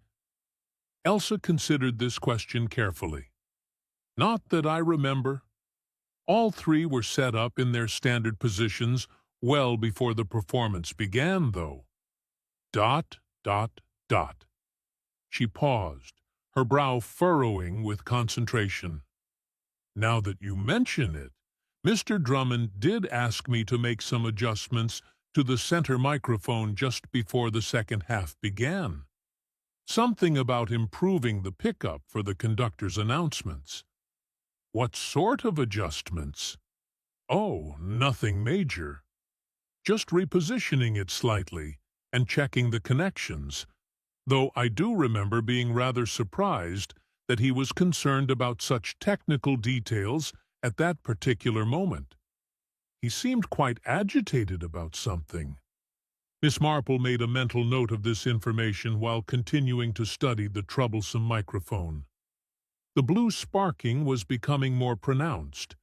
Elsa considered this question carefully. Not that I remember. All three were set up in their standard positions well before the performance began, though. ... She paused, her brow furrowing with concentration. Now that you mention it, Mr. Drummond did ask me to make some adjustments to the center microphone just before the second half began. Something about improving the pickup for the conductor's announcements. What sort of adjustments? Oh, nothing major. Just repositioning it slightly and checking the connections, though I do remember being rather surprised that he was concerned about such technical details at that particular moment. He seemed quite agitated about something. Miss Marple made a mental note of this information while continuing to study the troublesome microphone. The blue sparking was becoming more pronounced,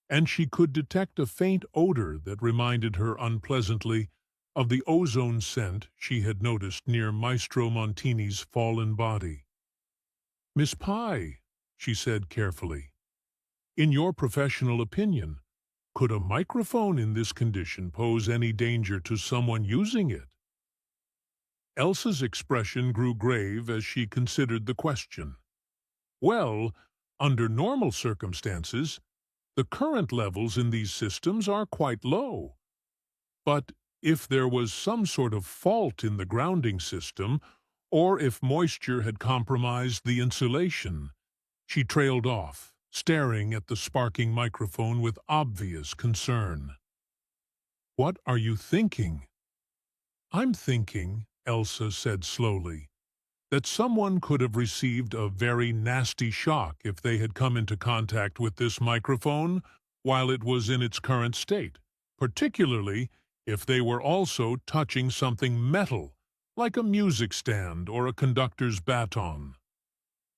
and she could detect a faint odor that reminded her unpleasantly of the ozone scent she had noticed near Maestro Montini's fallen body. Miss Pye, she said carefully, in your professional opinion, could a microphone in this condition pose any danger to someone using it? Elsa's expression grew grave as she considered the question. Well, under normal circumstances, the current levels in these systems are quite low. But if there was some sort of fault in the grounding system, or if moisture had compromised the insulation, she trailed off, staring at the sparking microphone with obvious concern. What are you thinking? I'm thinking, Elsa said slowly, that someone could have received a very nasty shock if they had come into contact with this microphone while it was in its current state, particularly if they were also touching something metal, like a music stand or a conductor's baton.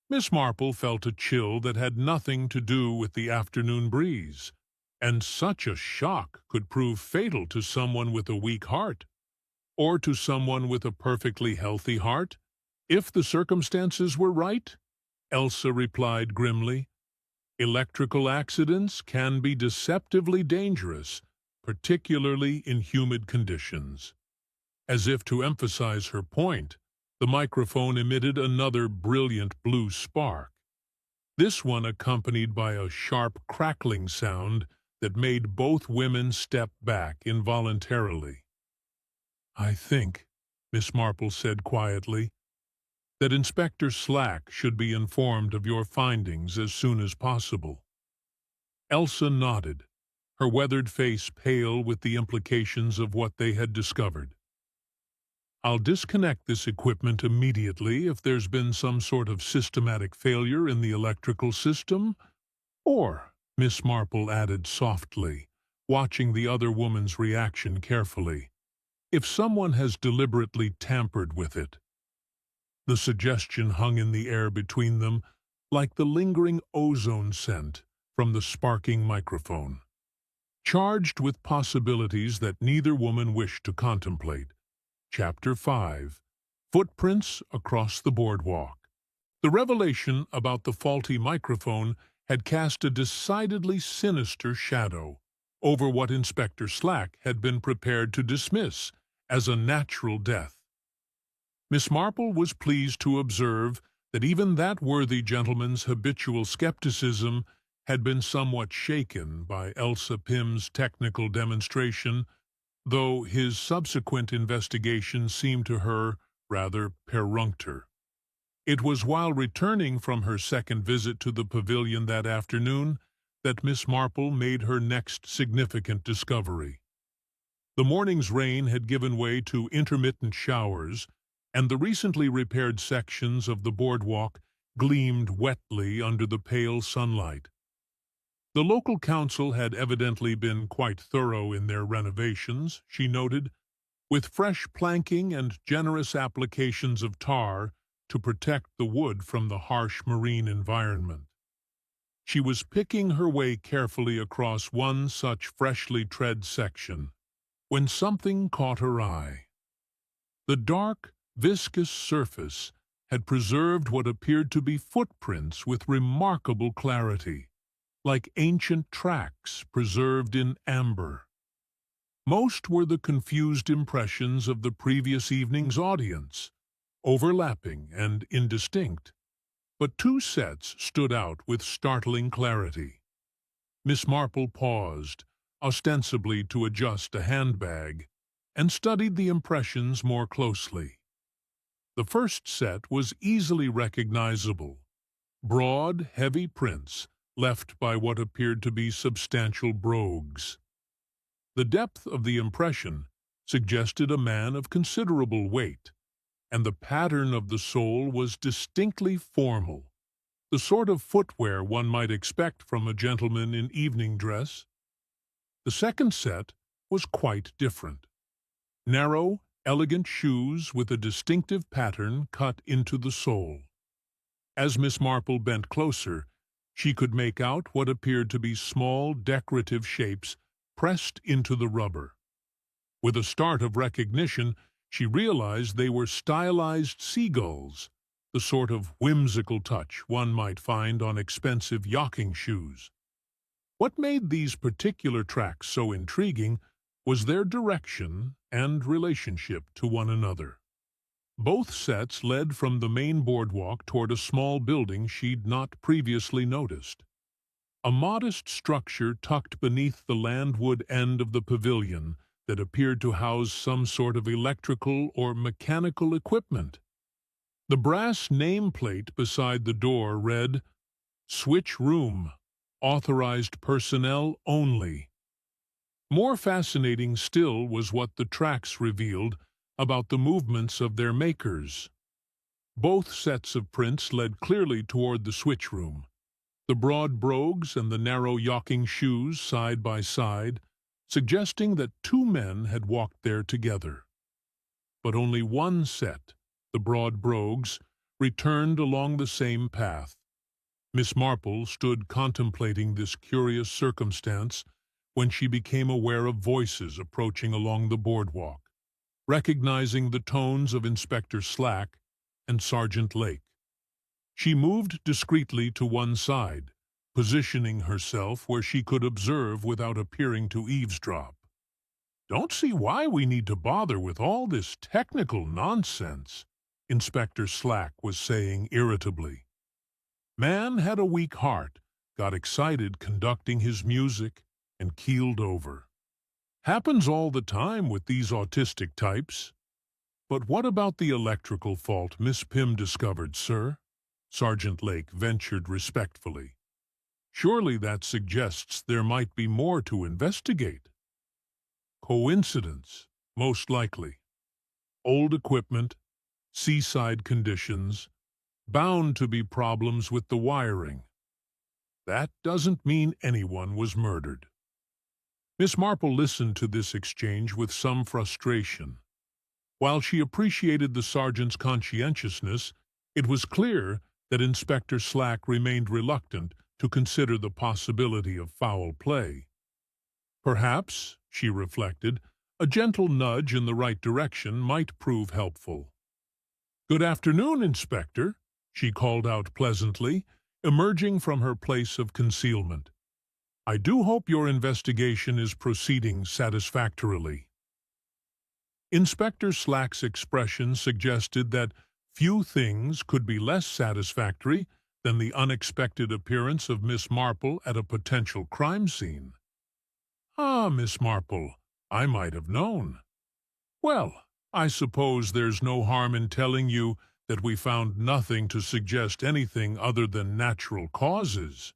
Miss Marple felt a chill that had nothing to do with the afternoon breeze, and such a shock could prove fatal to someone with a weak heart, or to someone with a perfectly healthy heart, if the circumstances were right, Elsa replied grimly. Electrical accidents can be deceptively dangerous, particularly in humid conditions. As if to emphasize her point, the microphone emitted another brilliant blue spark, this one accompanied by a sharp crackling sound that made both women step back involuntarily. I think, Miss Marple said quietly, that Inspector Slack should be informed of your findings as soon as possible. Elsa nodded, her weathered face pale with the implications of what they had discovered. I'll disconnect this equipment immediately if there's been some sort of systematic failure in the electrical system, or, Miss Marple added softly, watching the other woman's reaction carefully, if someone has deliberately tampered with it. The suggestion hung in the air between them like the lingering ozone scent from the sparking microphone, charged with possibilities that neither woman wished to contemplate. Chapter 5. Footprints Across the Boardwalk. The revelation about the faulty microphone had cast a decidedly sinister shadow over what Inspector Slack had been prepared to dismiss as a natural death. Miss Marple was pleased to observe that even that worthy gentleman's habitual skepticism had been somewhat shaken by Elsa Pym's technical demonstration, though his subsequent investigation seemed to her rather perfunctory. It was while returning from her second visit to the pavilion that afternoon that Miss Marple made her next significant discovery. The morning's rain had given way to intermittent showers, and the recently repaired sections of the boardwalk gleamed wetly under the pale sunlight. The local council had evidently been quite thorough in their renovations, she noted, with fresh planking and generous applications of tar to protect the wood from the harsh marine environment. She was picking her way carefully across one such freshly tread section when something caught her eye. The dark, viscous surface had preserved what appeared to be footprints with remarkable clarity, like ancient tracks preserved in amber. Most were the confused impressions of the previous evening's audience, overlapping and indistinct, but two sets stood out with startling clarity. Miss Marple paused, ostensibly to adjust a handbag, and studied the impressions more closely. The first set was easily recognizable, broad, heavy prints left by what appeared to be substantial brogues. The depth of the impression suggested a man of considerable weight, and the pattern of the sole was distinctly formal, the sort of footwear one might expect from a gentleman in evening dress. The second set was quite different. Narrow, elegant shoes with a distinctive pattern cut into the sole. As Miss Marple bent closer, she could make out what appeared to be small decorative shapes pressed into the rubber. With a start of recognition, she realized they were stylized seagulls, the sort of whimsical touch one might find on expensive yachting shoes. What made these particular tracks so intriguing was their direction and relationship to one another. Both sets led from the main boardwalk toward a small building she'd not previously noticed. A modest structure tucked beneath the landwood end of the pavilion that appeared to house some sort of electrical or mechanical equipment. The brass nameplate beside the door read, "Switch Room, Authorized Personnel Only." More fascinating still was what the tracks revealed about the movements of their makers. Both sets of prints led clearly toward the switch room, the broad brogues and the narrow yachting shoes side by side, suggesting that two men had walked there together. But only one set, the broad brogues, returned along the same path. Miss Marple stood contemplating this curious circumstance when she became aware of voices approaching along the boardwalk, recognizing the tones of Inspector Slack and Sergeant Lake. She moved discreetly to one side, positioning herself where she could observe without appearing to eavesdrop. "Don't see why we need to bother with all this technical nonsense," Inspector Slack was saying irritably. Man had a weak heart, got excited conducting his music, and keeled over. Happens all the time with these autistic types. "But what about the electrical fault Miss Pym discovered, sir?" Sergeant Lake ventured respectfully. "Surely that suggests there might be more to investigate." "Coincidence, most likely. Old equipment, seaside conditions, bound to be problems with the wiring. That doesn't mean anyone was murdered." Miss Marple listened to this exchange with some frustration. While she appreciated the sergeant's conscientiousness, it was clear that Inspector Slack remained reluctant to consider the possibility of foul play. Perhaps, she reflected, a gentle nudge in the right direction might prove helpful. "Good afternoon, Inspector," she called out pleasantly, emerging from her place of concealment. "I do hope your investigation is proceeding satisfactorily." Inspector Slack's expression suggested that few things could be less satisfactory than the unexpected appearance of Miss Marple at a potential crime scene. "Ah, Miss Marple, I might have known. Well, I suppose there's no harm in telling you that we found nothing to suggest anything other than natural causes."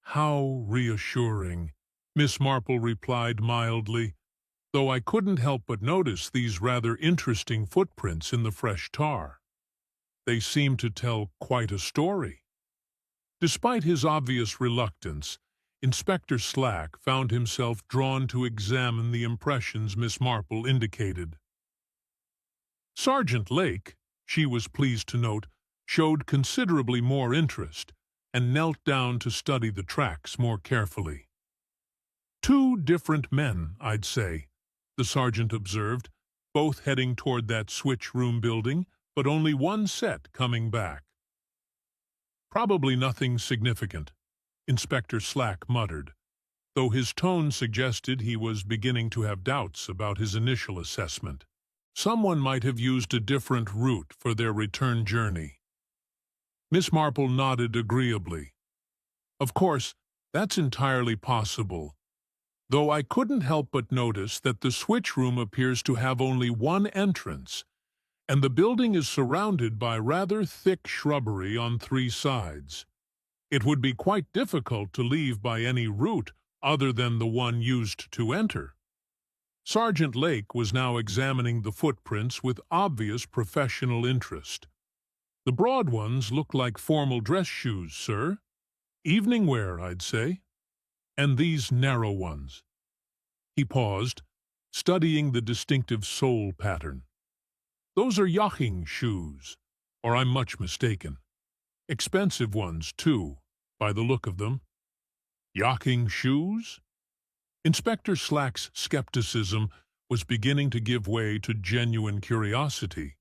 "How reassuring," Miss Marple replied mildly, "though I couldn't help but notice these rather interesting footprints in the fresh tar. They seem to tell quite a story." Despite his obvious reluctance, Inspector Slack found himself drawn to examine the impressions Miss Marple indicated. Sergeant Lake, she was pleased to note, showed considerably more interest and knelt down to study the tracks more carefully. "Two different men, I'd say," the sergeant observed, "both heading toward that switch-room building, but only one set coming back." "Probably nothing significant," Inspector Slack muttered, though his tone suggested he was beginning to have doubts about his initial assessment. Someone might have used a different route for their return journey. Miss Marple nodded agreeably. "Of course, that's entirely possible, though I couldn't help but notice that the switch room appears to have only one entrance, and the building is surrounded by rather thick shrubbery on three sides. It would be quite difficult to leave by any route other than the one used to enter." Sergeant Lake was now examining the footprints with obvious professional interest. "The broad ones look like formal dress shoes, sir. Evening wear, I'd say. And these narrow ones." He paused, studying the distinctive sole pattern. "Those are yachting shoes, or I'm much mistaken. Expensive ones, too, by the look of them." "Yachting shoes?" Inspector Slack's skepticism was beginning to give way to genuine curiosity.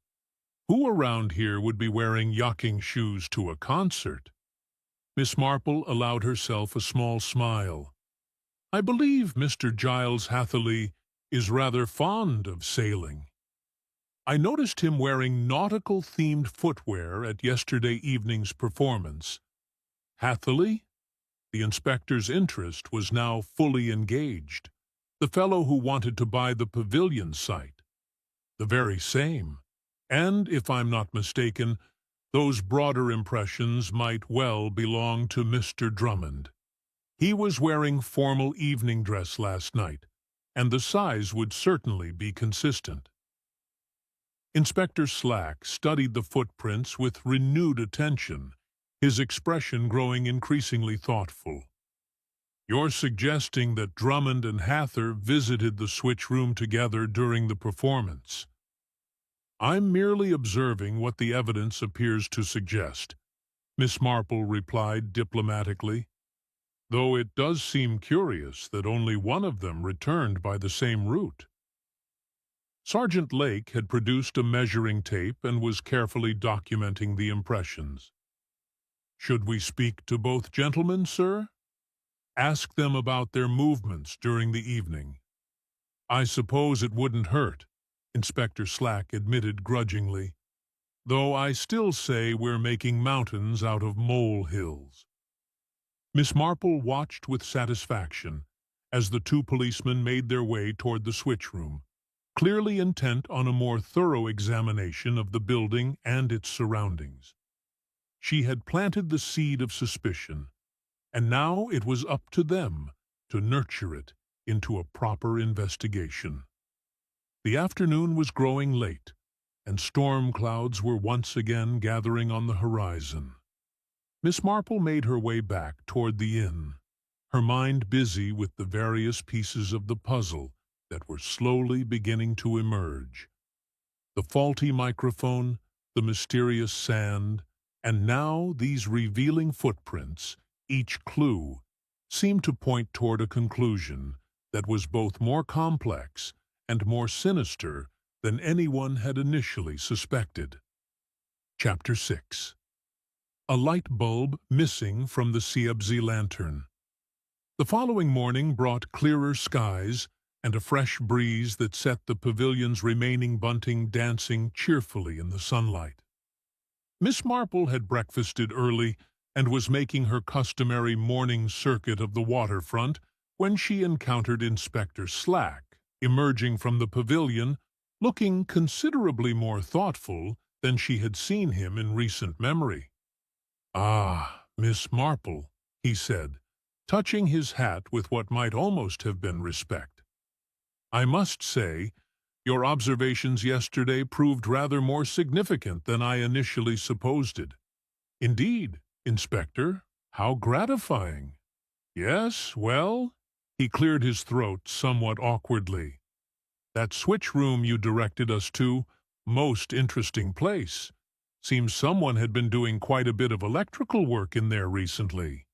Who around here would be wearing yachting shoes to a concert? Miss Marple allowed herself a small smile. "I believe Mr. Giles Hatherley is rather fond of sailing. I noticed him wearing nautical-themed footwear at yesterday evening's performance." "Hatherley?" The inspector's interest was now fully engaged. "The fellow who wanted to buy the pavilion site." "The very same. And, if I'm not mistaken, those broader impressions might well belong to Mr. Drummond. He was wearing formal evening dress last night, and the size would certainly be consistent." Inspector Slack studied the footprints with renewed attention, his expression growing increasingly thoughtful. "You're suggesting that Drummond and Hather visited the switch room together during the performance?" "I'm merely observing what the evidence appears to suggest," Miss Marple replied diplomatically, "though it does seem curious that only one of them returned by the same route." Sergeant Lake had produced a measuring tape and was carefully documenting the impressions. "Should we speak to both gentlemen, sir? Ask them about their movements during the evening." "I suppose it wouldn't hurt," Inspector Slack admitted grudgingly, "though I still say we're making mountains out of molehills." Miss Marple watched with satisfaction as the two policemen made their way toward the switch room, clearly intent on a more thorough examination of the building and its surroundings. She had planted the seed of suspicion, and now it was up to them to nurture it into a proper investigation. The afternoon was growing late, and storm clouds were once again gathering on the horizon. Miss Marple made her way back toward the inn, her mind busy with the various pieces of the puzzle that were slowly beginning to emerge. The faulty microphone, the mysterious sand, and now these revealing footprints, each clue, seemed to point toward a conclusion that was both more complex and more sinister than anyone had initially suspected. Chapter 6. A light bulb missing from the CFZ lantern. The following morning brought clearer skies and a fresh breeze that set the pavilion's remaining bunting dancing cheerfully in the sunlight. Miss Marple had breakfasted early and was making her customary morning circuit of the waterfront when she encountered Inspector Slack, emerging from the pavilion, looking considerably more thoughtful than she had seen him in recent memory. "Ah, Miss Marple," he said, touching his hat with what might almost have been respect. "I must say, your observations yesterday proved rather more significant than I initially supposed it." "Indeed, Inspector, how gratifying." "Yes, well," he cleared his throat somewhat awkwardly. "That switch room you directed us to, most interesting place. Seems someone had been doing quite a bit of electrical work in there recently.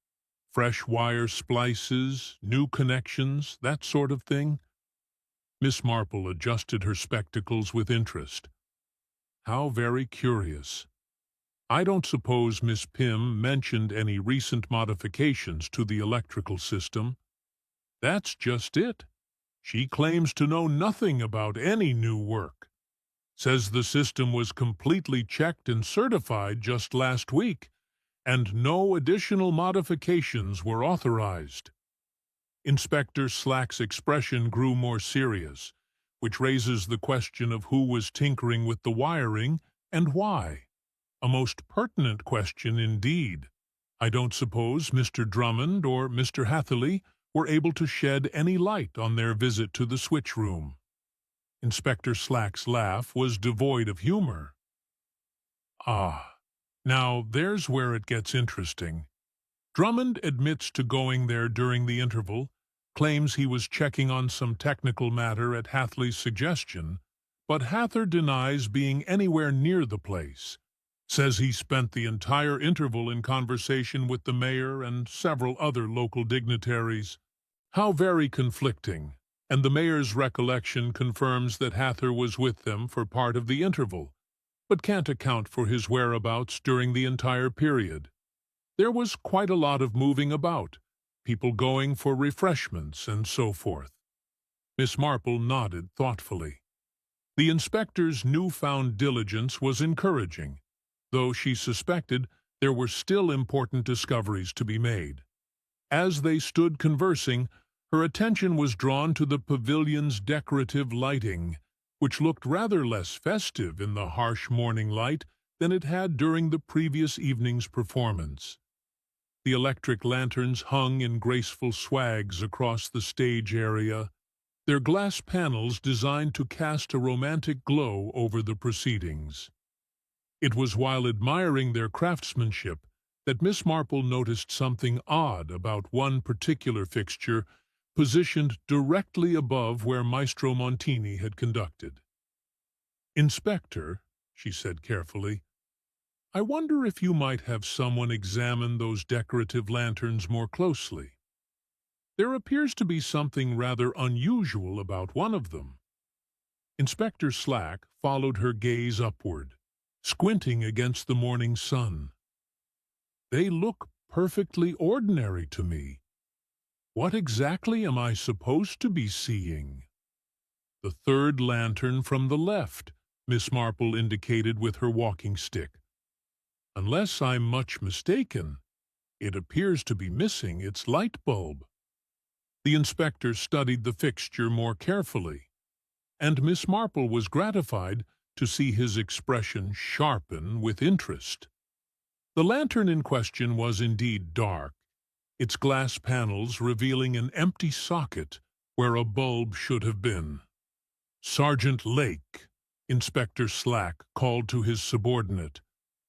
Fresh wire splices, new connections, that sort of thing." Miss Marple adjusted her spectacles with interest. "How very curious. I don't suppose Miss Pym mentioned any recent modifications to the electrical system?" "That's just it. She claims to know nothing about any new work. Says the system was completely checked and certified just last week, and no additional modifications were authorized." Inspector Slack's expression grew more serious, which raises the question of who was tinkering with the wiring and why. A most pertinent question indeed. "I don't suppose Mr. Drummond or Mr. Hatherley were able to shed any light on their visit to the switch room." Inspector Slack's laugh was devoid of humor. "Ah, now there's where it gets interesting. Drummond admits to going there during the interval, claims he was checking on some technical matter at Hatherley's suggestion, but Hather denies being anywhere near the place. Says he spent the entire interval in conversation with the mayor and several other local dignitaries. How very conflicting, and the mayor's recollection confirms that Hather was with them for part of the interval, but can't account for his whereabouts during the entire period. There was quite a lot of moving about, people going for refreshments and so forth." Miss Marple nodded thoughtfully. The inspector's newfound diligence was encouraging, though she suspected there were still important discoveries to be made. As they stood conversing, her attention was drawn to the pavilion's decorative lighting, which looked rather less festive in the harsh morning light than it had during the previous evening's performance. The electric lanterns hung in graceful swags across the stage area, their glass panels designed to cast a romantic glow over the proceedings. It was while admiring their craftsmanship that Miss Marple noticed something odd about one particular fixture positioned directly above where Maestro Montini had conducted. "Inspector," she said carefully, "I wonder if you might have someone examine those decorative lanterns more closely. There appears to be something rather unusual about one of them." Inspector Slack followed her gaze upward, squinting against the morning sun. "They look perfectly ordinary to me. What exactly am I supposed to be seeing?" "The third lantern from the left," Miss Marple indicated with her walking stick. "Unless I'm much mistaken, it appears to be missing its light bulb." The inspector studied the fixture more carefully, and Miss Marple was gratified to see his expression sharpen with interest. The lantern in question was indeed dark, its glass panels revealing an empty socket where a bulb should have been. "Sergeant Lake," Inspector Slack called to his subordinate,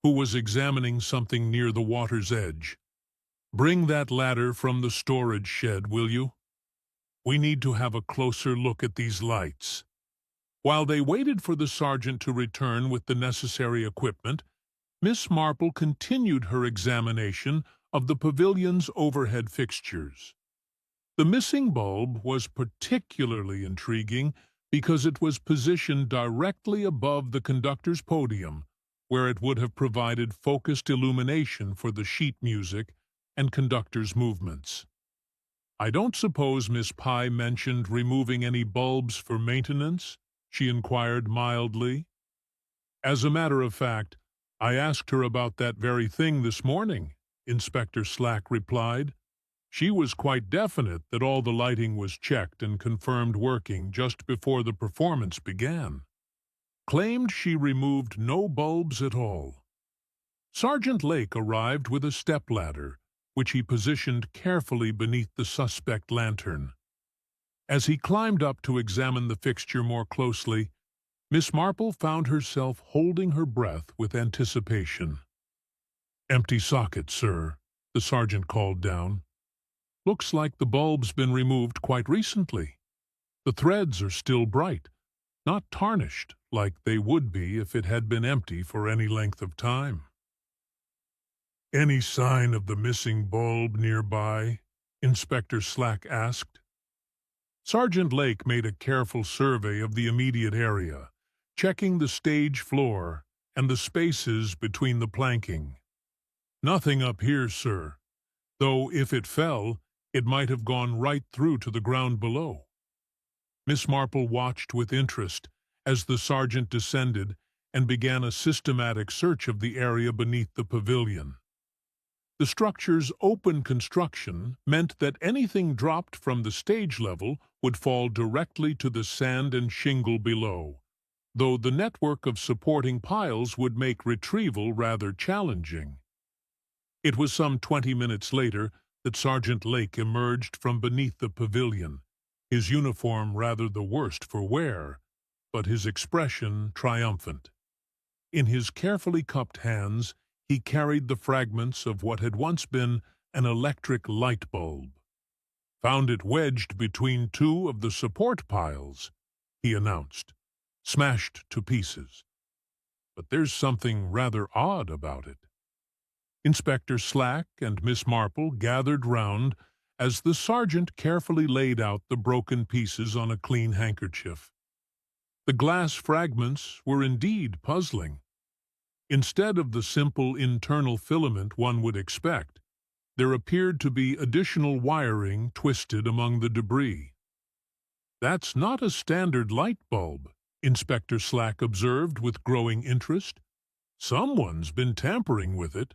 who was examining something near the water's edge. "Bring that ladder from the storage shed, will you? We need to have a closer look at these lights." While they waited for the sergeant to return with the necessary equipment, Miss Marple continued her examination of the pavilion's overhead fixtures. The missing bulb was particularly intriguing because it was positioned directly above the conductor's podium, where it would have provided focused illumination for the sheet music and conductor's movements. "I don't suppose Miss Pye mentioned removing any bulbs for maintenance?" she inquired mildly. "As a matter of fact, I asked her about that very thing this morning," Inspector Slack replied. "She was quite definite that all the lighting was checked and confirmed working just before the performance began. Claimed she removed no bulbs at all." Sergeant Lake arrived with a stepladder, which he positioned carefully beneath the suspect lantern. As he climbed up to examine the fixture more closely, Miss Marple found herself holding her breath with anticipation. "Empty socket, sir," the sergeant called down. "Looks like the bulb's been removed quite recently. The threads are still bright, not tarnished like they would be if it had been empty for any length of time." "Any sign of the missing bulb nearby?" Inspector Slack asked. Sergeant Lake made a careful survey of the immediate area, checking the stage floor and the spaces between the planking. "Nothing up here, sir, though if it fell, it might have gone right through to the ground below." Miss Marple watched with interest as the sergeant descended and began a systematic search of the area beneath the pavilion. The structure's open construction meant that anything dropped from the stage level would fall directly to the sand and shingle below, though the network of supporting piles would make retrieval rather challenging. It was some 20 minutes later that Sergeant Lake emerged from beneath the pavilion, his uniform rather the worst for wear, but his expression triumphant. In his carefully cupped hands, he carried the fragments of what had once been an electric light bulb. "Found it wedged between two of the support piles," he announced, "smashed to pieces. But there's something rather odd about it." Inspector Slack and Miss Marple gathered round as the sergeant carefully laid out the broken pieces on a clean handkerchief. The glass fragments were indeed puzzling. Instead of the simple internal filament one would expect, there appeared to be additional wiring twisted among the debris. "That's not a standard light bulb," Inspector Slack observed with growing interest. "Someone's been tampering with it."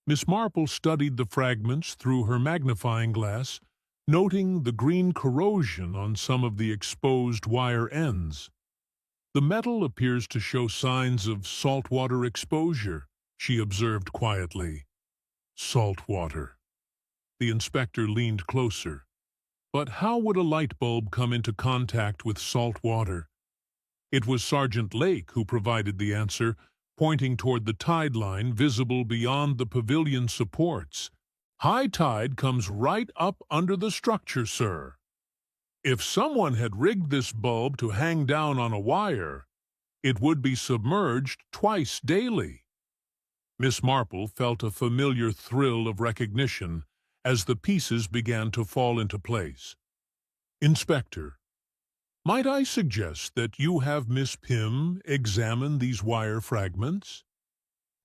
Miss Marple studied the fragments through her magnifying glass, noting the green corrosion on some of the exposed wire ends. "The metal appears to show signs of saltwater exposure," she observed quietly. "Saltwater." The inspector leaned closer. But how would a light bulb come into contact with salt water? It was Sergeant Lake who provided the answer, pointing toward the tide line visible beyond the pavilion supports. "High tide comes right up under the structure, sir. If someone had rigged this bulb to hang down on a wire, it would be submerged twice daily." Miss Marple felt a familiar thrill of recognition as the pieces began to fall into place. "Inspector, might I suggest that you have Miss Pym examine these wire fragments?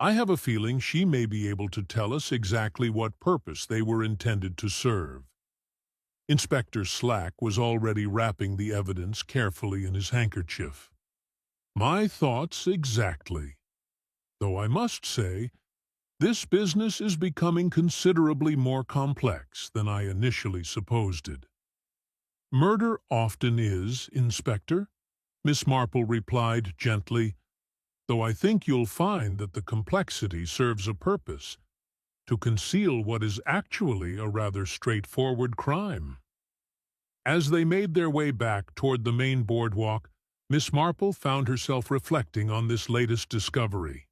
I have a feeling she may be able to tell us exactly what purpose they were intended to serve." Inspector Slack was already wrapping the evidence carefully in his handkerchief. "My thoughts exactly. Though I must say, this business is becoming considerably more complex than I initially supposed it." "Murder often is, Inspector," Miss Marple replied gently, "though I think you'll find that the complexity serves a purpose, to conceal what is actually a rather straightforward crime." As they made their way back toward the main boardwalk, Miss Marple found herself reflecting on this latest discovery.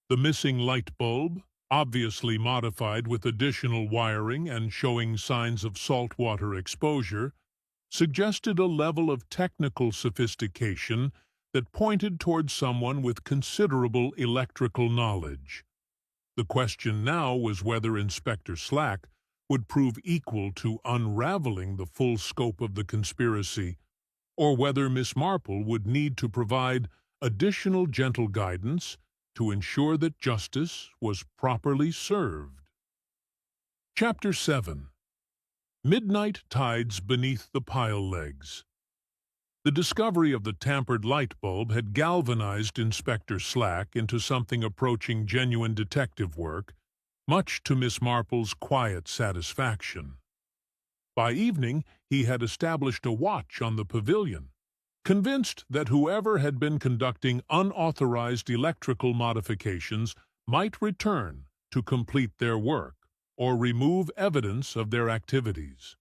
The missing light bulb, obviously modified with additional wiring and showing signs of saltwater exposure, suggested a level of technical sophistication that pointed toward someone with considerable electrical knowledge. The question now was whether Inspector Slack would prove equal to unraveling the full scope of the conspiracy, or whether Miss Marple would need to provide additional gentle guidance to ensure that justice was properly served. Chapter 7. Midnight Tides Beneath the Pile Legs. The discovery of the tampered light bulb had galvanized Inspector Slack into something approaching genuine detective work, much to Miss Marple's quiet satisfaction. By evening, he had established a watch on the pavilion, convinced that whoever had been conducting unauthorized electrical modifications might return to complete their work, or remove evidence of their activities.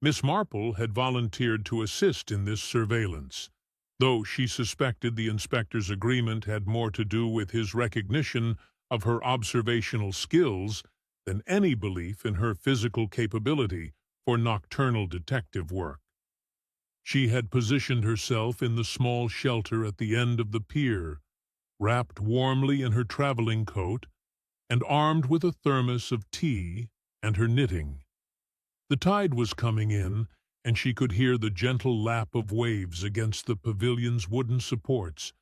Miss Marple had volunteered to assist in this surveillance, though she suspected the inspector's agreement had more to do with his recognition of her observational skills than any belief in her physical capability for nocturnal detective work. She had positioned herself in the small shelter at the end of the pier, wrapped warmly in her traveling coat and armed with a thermos of tea and her knitting. The tide was coming in, and she could hear the gentle lap of waves against the pavilion's wooden supports,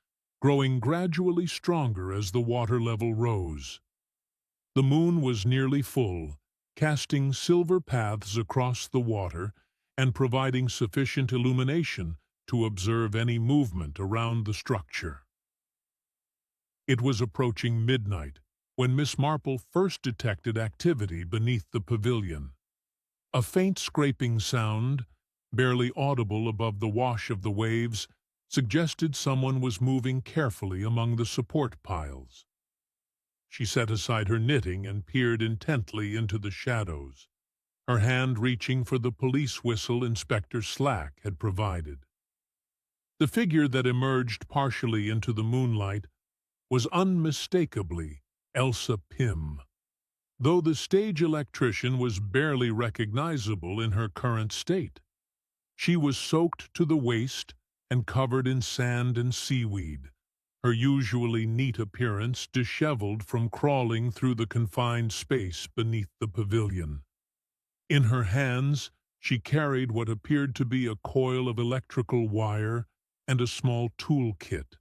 growing gradually stronger as the water level rose. The moon was nearly full, casting silver paths across the water and providing sufficient illumination to observe any movement around the structure. It was approaching midnight when Miss Marple first detected activity beneath the pavilion. A faint scraping sound, barely audible above the wash of the waves, suggested someone was moving carefully among the support piles. She set aside her knitting and peered intently into the shadows, her hand reaching for the police whistle Inspector Slack had provided. The figure that emerged partially into the moonlight was unmistakably Elsa Pym, though the stage electrician was barely recognizable in her current state. She was soaked to the waist and covered in sand and seaweed, her usually neat appearance disheveled from crawling through the confined space beneath the pavilion. In her hands, she carried what appeared to be a coil of electrical wire and a small tool kit.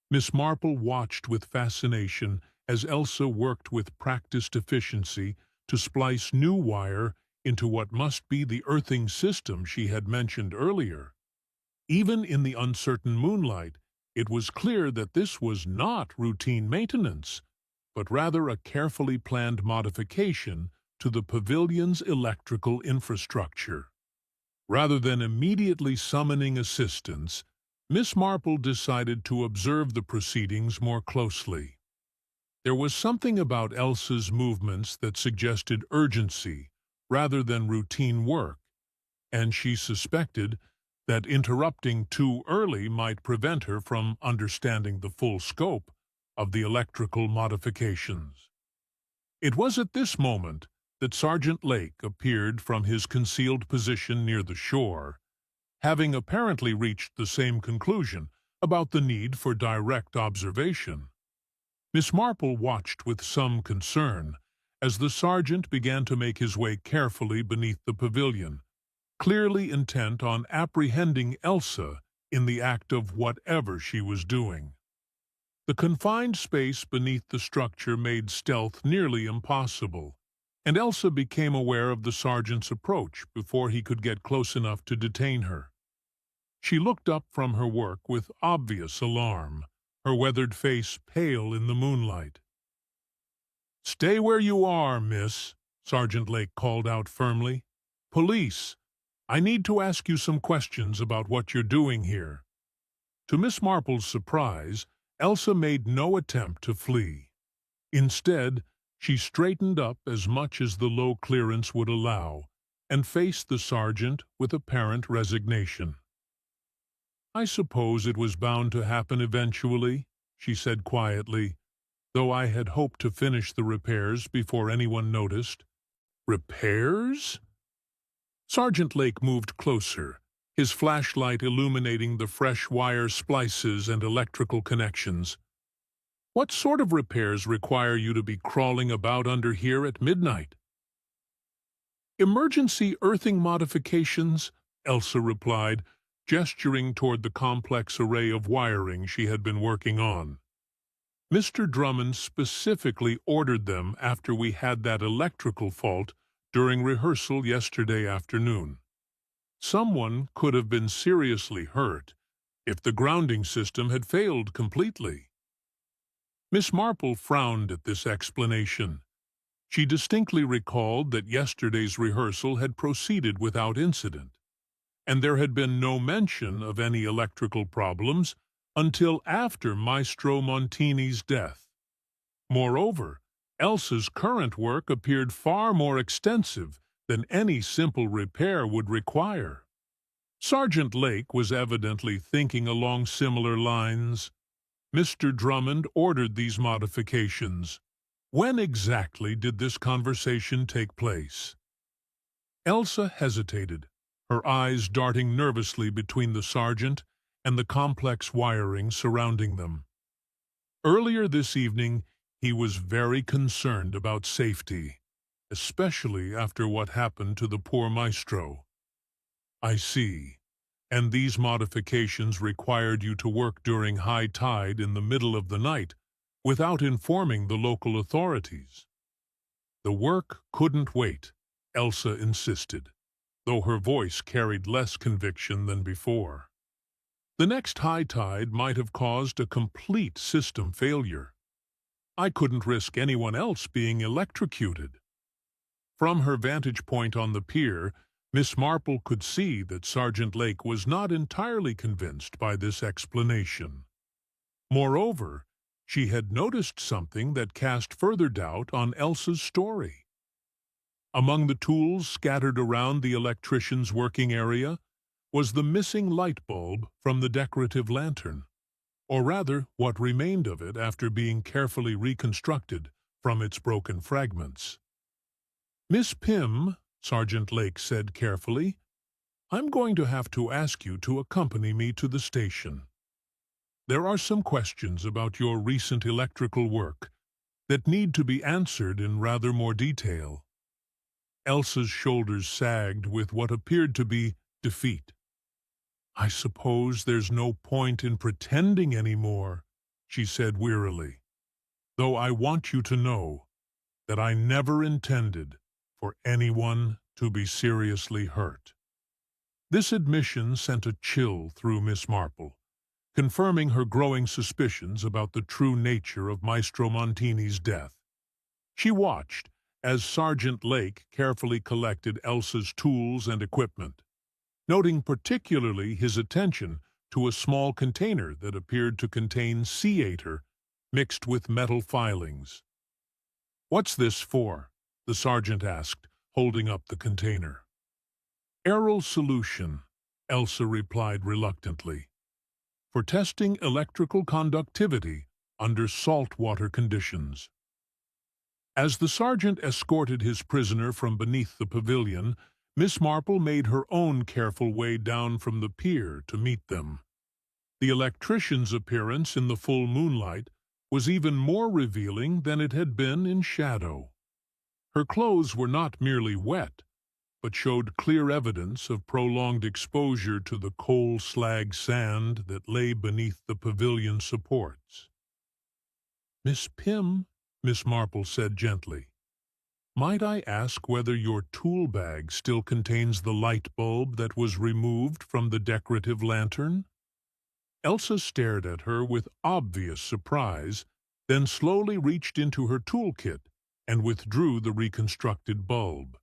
Miss Marple watched with fascination as Elsa worked with practiced efficiency to splice new wire into what must be the earthing system she had mentioned earlier. Even in the uncertain moonlight, it was clear that this was not routine maintenance, but rather a carefully planned modification to the pavilion's electrical infrastructure. Rather than immediately summoning assistance, Miss Marple decided to observe the proceedings more closely. There was something about Elsa's movements that suggested urgency rather than routine work, and she suspected that interrupting too early might prevent her from understanding the full scope of the electrical modifications. It was at this moment that Sergeant Lake appeared from his concealed position near the shore, having apparently reached the same conclusion about the need for direct observation. Miss Marple watched with some concern as the sergeant began to make his way carefully beneath the pavilion, clearly intent on apprehending Elsa in the act of whatever she was doing. The confined space beneath the structure made stealth nearly impossible, and Elsa became aware of the sergeant's approach before he could get close enough to detain her. She looked up from her work with obvious alarm, her weathered face pale in the moonlight. "Stay where you are, miss," Sergeant Lake called out firmly. "Police, I need to ask you some questions about what you're doing here." To Miss Marple's surprise, Elsa made no attempt to flee. Instead, she straightened up as much as the low clearance would allow and faced the sergeant with apparent resignation. "I suppose it was bound to happen eventually," she said quietly, "though I had hoped to finish the repairs before anyone noticed." "Repairs?" Sergeant Lake moved closer, his flashlight illuminating the fresh wire splices and electrical connections. "What sort of repairs require you to be crawling about under here at midnight?" "Emergency earthing modifications," Elsa replied, gesturing toward the complex array of wiring she had been working on. "Mr. Drummond specifically ordered them after we had that electrical fault during rehearsal yesterday afternoon. Someone could have been seriously hurt if the grounding system had failed completely." Miss Marple frowned at this explanation. She distinctly recalled that yesterday's rehearsal had proceeded without incident, and there had been no mention of any electrical problems until after Maestro Montini's death. Moreover, Elsa's current work appeared far more extensive than any simple repair would require. Sergeant Lake was evidently thinking along similar lines. Mr. Drummond ordered these modifications. When exactly did this conversation take place? Elsa hesitated, her eyes darting nervously between the sergeant and the complex wiring surrounding them. Earlier this evening, he was very concerned about safety, especially after what happened to the poor maestro. I see. And these modifications required you to work during high tide in the middle of the night without informing the local authorities. The work couldn't wait, Elsa insisted, though her voice carried less conviction than before. The next high tide might have caused a complete system failure. I couldn't risk anyone else being electrocuted. From her vantage point on the pier, Miss Marple could see that Sergeant Lake was not entirely convinced by this explanation. Moreover, she had noticed something that cast further doubt on Elsa's story. Among the tools scattered around the electrician's working area was the missing light bulb from the decorative lantern, or rather what remained of it after being carefully reconstructed from its broken fragments. "Miss Pym," Sergeant Lake said carefully, "I'm going to have to ask you to accompany me to the station. There are some questions about your recent electrical work that need to be answered in rather more detail." Elsa's shoulders sagged with what appeared to be defeat. "I suppose there's no point in pretending anymore," she said wearily, "though I want you to know that I never intended for anyone to be seriously hurt." This admission sent a chill through Miss Marple, confirming her growing suspicions about the true nature of Maestro Montini's death. She watched as Sergeant Lake carefully collected Elsa's tools and equipment, noting particularly his attention to a small container that appeared to contain sea-ater mixed with metal filings. "What's this for?" the sergeant asked, holding up the container. "Aryl solution," Elsa replied reluctantly, "for testing electrical conductivity under saltwater conditions." As the sergeant escorted his prisoner from beneath the pavilion, Miss Marple made her own careful way down from the pier to meet them. The electrician's appearance in the full moonlight was even more revealing than it had been in shadow. Her clothes were not merely wet, but showed clear evidence of prolonged exposure to the coal slag sand that lay beneath the pavilion supports. "Miss Pym," Miss Marple said gently, "might I ask whether your tool bag still contains the light bulb that was removed from the decorative lantern?" Elsa stared at her with obvious surprise, then slowly reached into her toolkit and withdrew the reconstructed bulb.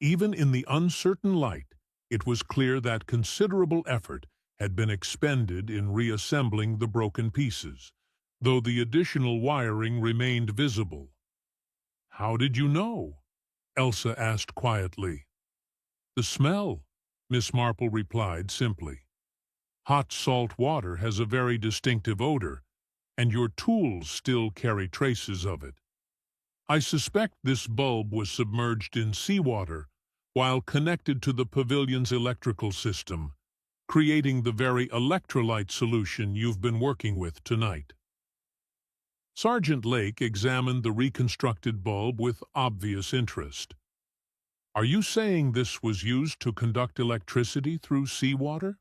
Even in the uncertain light, it was clear that considerable effort had been expended in reassembling the broken pieces, though the additional wiring remained visible. "How did you know?" Elsa asked quietly. "The smell," Miss Marple replied simply. "Hot salt water has a very distinctive odor, and your tools still carry traces of it. I suspect this bulb was submerged in seawater while connected to the pavilion's electrical system, creating the very electrolyte solution you've been working with tonight." Sergeant Lake examined the reconstructed bulb with obvious interest. "Are you saying this was used to conduct electricity through seawater?"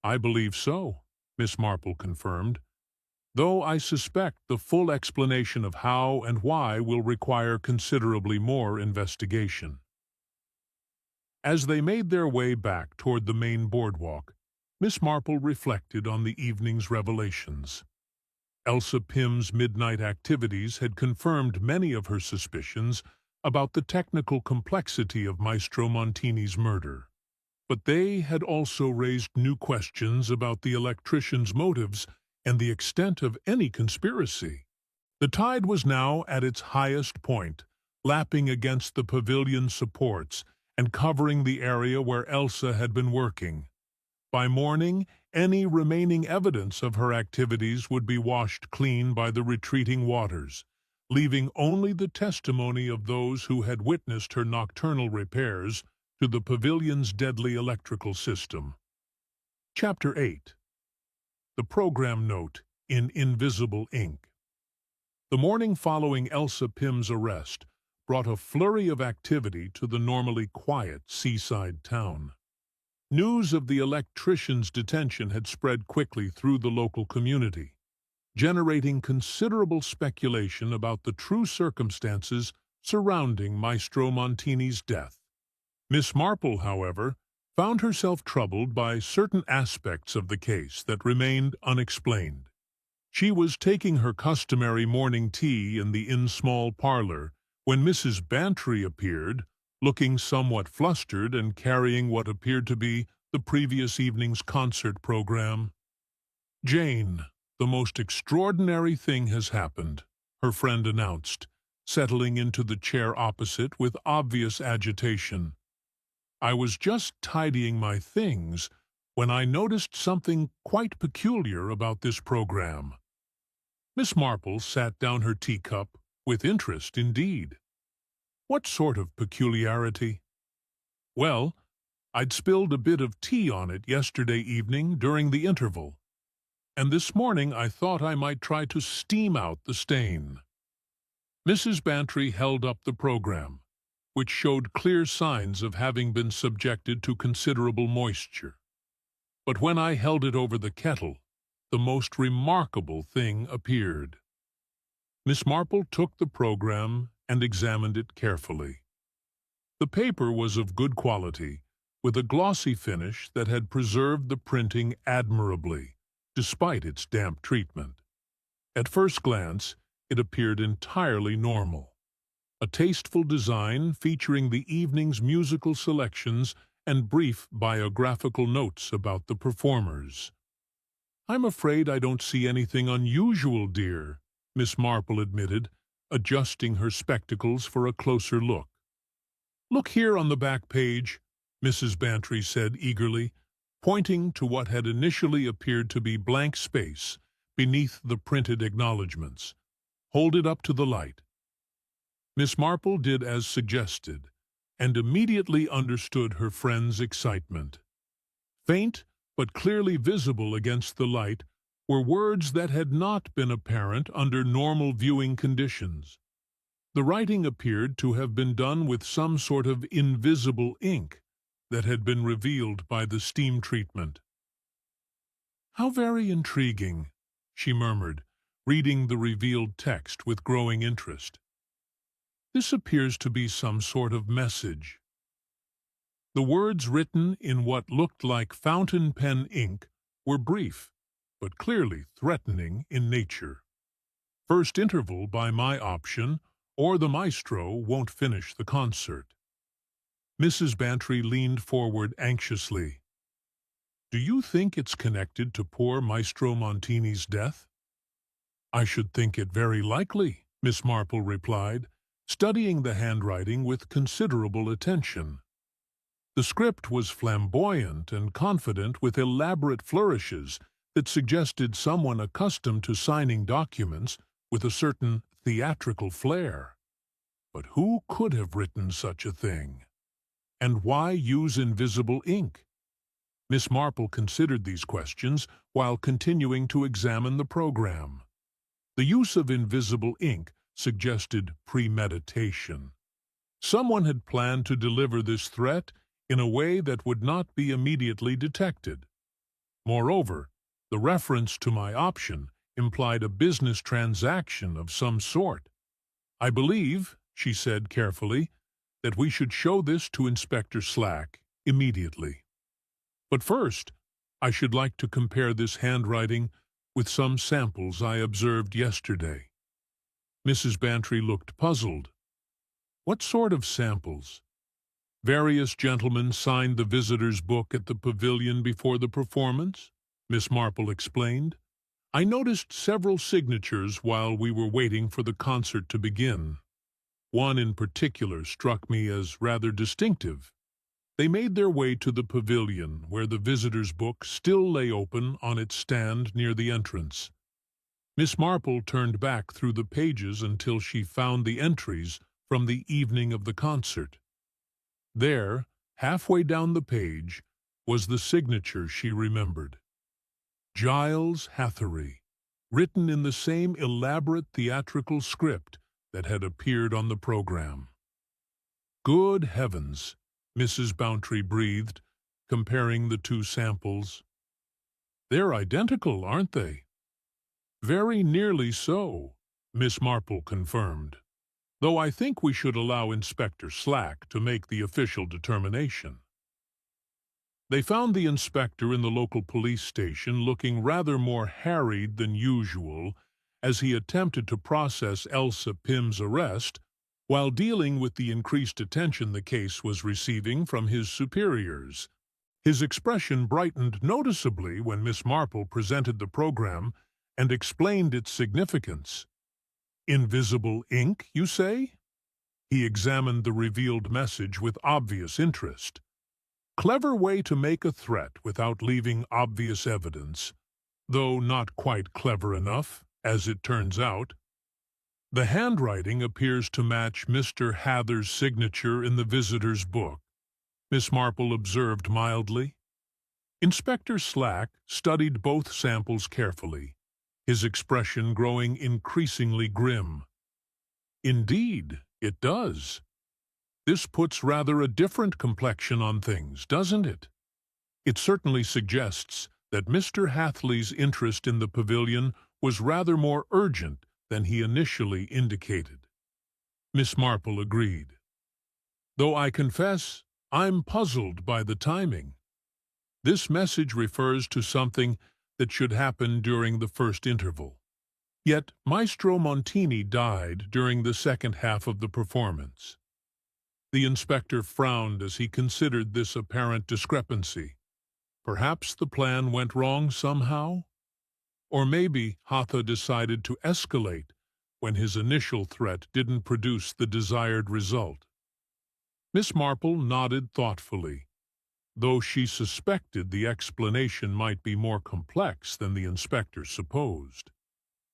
"I believe so," Miss Marple confirmed, "though I suspect the full explanation of how and why will require considerably more investigation." As they made their way back toward the main boardwalk, Miss Marple reflected on the evening's revelations. Elsa Pym's midnight activities had confirmed many of her suspicions about the technical complexity of Maestro Montini's murder, but they had also raised new questions about the electrician's motives and the extent of any conspiracy. The tide was now at its highest point, lapping against the pavilion supports and covering the area where Elsa had been working. By morning, any remaining evidence of her activities would be washed clean by the retreating waters, leaving only the testimony of those who had witnessed her nocturnal repairs to the pavilion's deadly electrical system. Chapter 8. The Program Note in Invisible Ink. The morning following Elsa Pym's arrest brought a flurry of activity to the normally quiet seaside town. News of the electrician's detention had spread quickly through the local community, generating considerable speculation about the true circumstances surrounding Maestro Montini's death. Miss Marple, however, found herself troubled by certain aspects of the case that remained unexplained. She was taking her customary morning tea in the inn small parlor when Mrs. Bantry appeared, looking somewhat flustered and carrying what appeared to be the previous evening's concert program. "Jane, the most extraordinary thing has happened," her friend announced, settling into the chair opposite with obvious agitation. "I was just tidying my things when I noticed something quite peculiar about this program." Miss Marple sat down her teacup with interest indeed. "What sort of peculiarity?" "Well, I'd spilled a bit of tea on it yesterday evening during the interval, and this morning I thought I might try to steam out the stain." Mrs. Bantry held up the program, which showed clear signs of having been subjected to considerable moisture. But when I held it over the kettle, the most remarkable thing appeared. Miss Marple took the program and examined it carefully. The paper was of good quality, with a glossy finish that had preserved the printing admirably, despite its damp treatment. At first glance, it appeared entirely normal. A tasteful design featuring the evening's musical selections and brief biographical notes about the performers. "I'm afraid I don't see anything unusual, dear," Miss Marple admitted, adjusting her spectacles for a closer look. "Look here on the back page," Mrs. Bantry said eagerly, pointing to what had initially appeared to be blank space beneath the printed acknowledgments. "Hold it up to the light." Miss Marple did as suggested, and immediately understood her friend's excitement. Faint, but clearly visible against the light, were words that had not been apparent under normal viewing conditions. The writing appeared to have been done with some sort of invisible ink that had been revealed by the steam treatment. "How very intriguing," she murmured, reading the revealed text with growing interest. "This appears to be some sort of message." The words written in what looked like fountain pen ink were brief, but clearly threatening in nature. "First interval by my option, or the maestro won't finish the concert." Mrs. Bantry leaned forward anxiously. "Do you think it's connected to poor Maestro Montini's death?" "I should think it very likely," Miss Marple replied, studying the handwriting with considerable attention. The script was flamboyant and confident, with elaborate flourishes that suggested someone accustomed to signing documents with a certain theatrical flair. But who could have written such a thing? And why use invisible ink? Miss Marple considered these questions while continuing to examine the program. The use of invisible ink suggested premeditation. Someone had planned to deliver this threat in a way that would not be immediately detected. Moreover, the reference to my option implied a business transaction of some sort. "I believe," she said carefully, "that we should show this to Inspector Slack immediately. But first, I should like to compare this handwriting with some samples I observed yesterday." Mrs. Bantry looked puzzled. "What sort of samples?" "Various gentlemen signed the visitor's book at the pavilion before the performance," Miss Marple explained. I noticed several signatures while we were waiting for the concert to begin. One in particular struck me as rather distinctive. They made their way to the pavilion, where the visitor's book still lay open on its stand near the entrance. Miss Marple turned back through the pages until she found the entries from the evening of the concert. There, halfway down the page, was the signature she remembered. Giles Hathery, written in the same elaborate theatrical script that had appeared on the program. "Good heavens," Mrs. Bountry breathed, comparing the two samples. "They're identical, aren't they?" "Very nearly so," Miss Marple confirmed, "though I think we should allow Inspector Slack to make the official determination." They found the inspector in the local police station looking rather more harried than usual as he attempted to process Elsa Pym's arrest while dealing with the increased attention the case was receiving from his superiors. His expression brightened noticeably when Miss Marple presented the program and explained its significance. "Invisible ink, you say?" He examined the revealed message with obvious interest. "Clever way to make a threat without leaving obvious evidence, though not quite clever enough, as it turns out. The handwriting appears to match Mr. Hather's signature in the visitor's book," Miss Marple observed mildly. Inspector Slack studied both samples carefully, his expression growing increasingly grim. "Indeed, it does. This puts rather a different complexion on things, doesn't it? It certainly suggests that Mr. Hathley's interest in the pavilion was rather more urgent than he initially indicated." Miss Marple agreed. "Though I confess I'm puzzled by the timing. This message refers to something that should happen during the first interval. Yet Maestro Montini died during the second half of the performance." The inspector frowned as he considered this apparent discrepancy. Perhaps the plan went wrong somehow? Or maybe Hatha decided to escalate when his initial threat didn't produce the desired result. Miss Marple nodded thoughtfully, though she suspected the explanation might be more complex than the inspector supposed.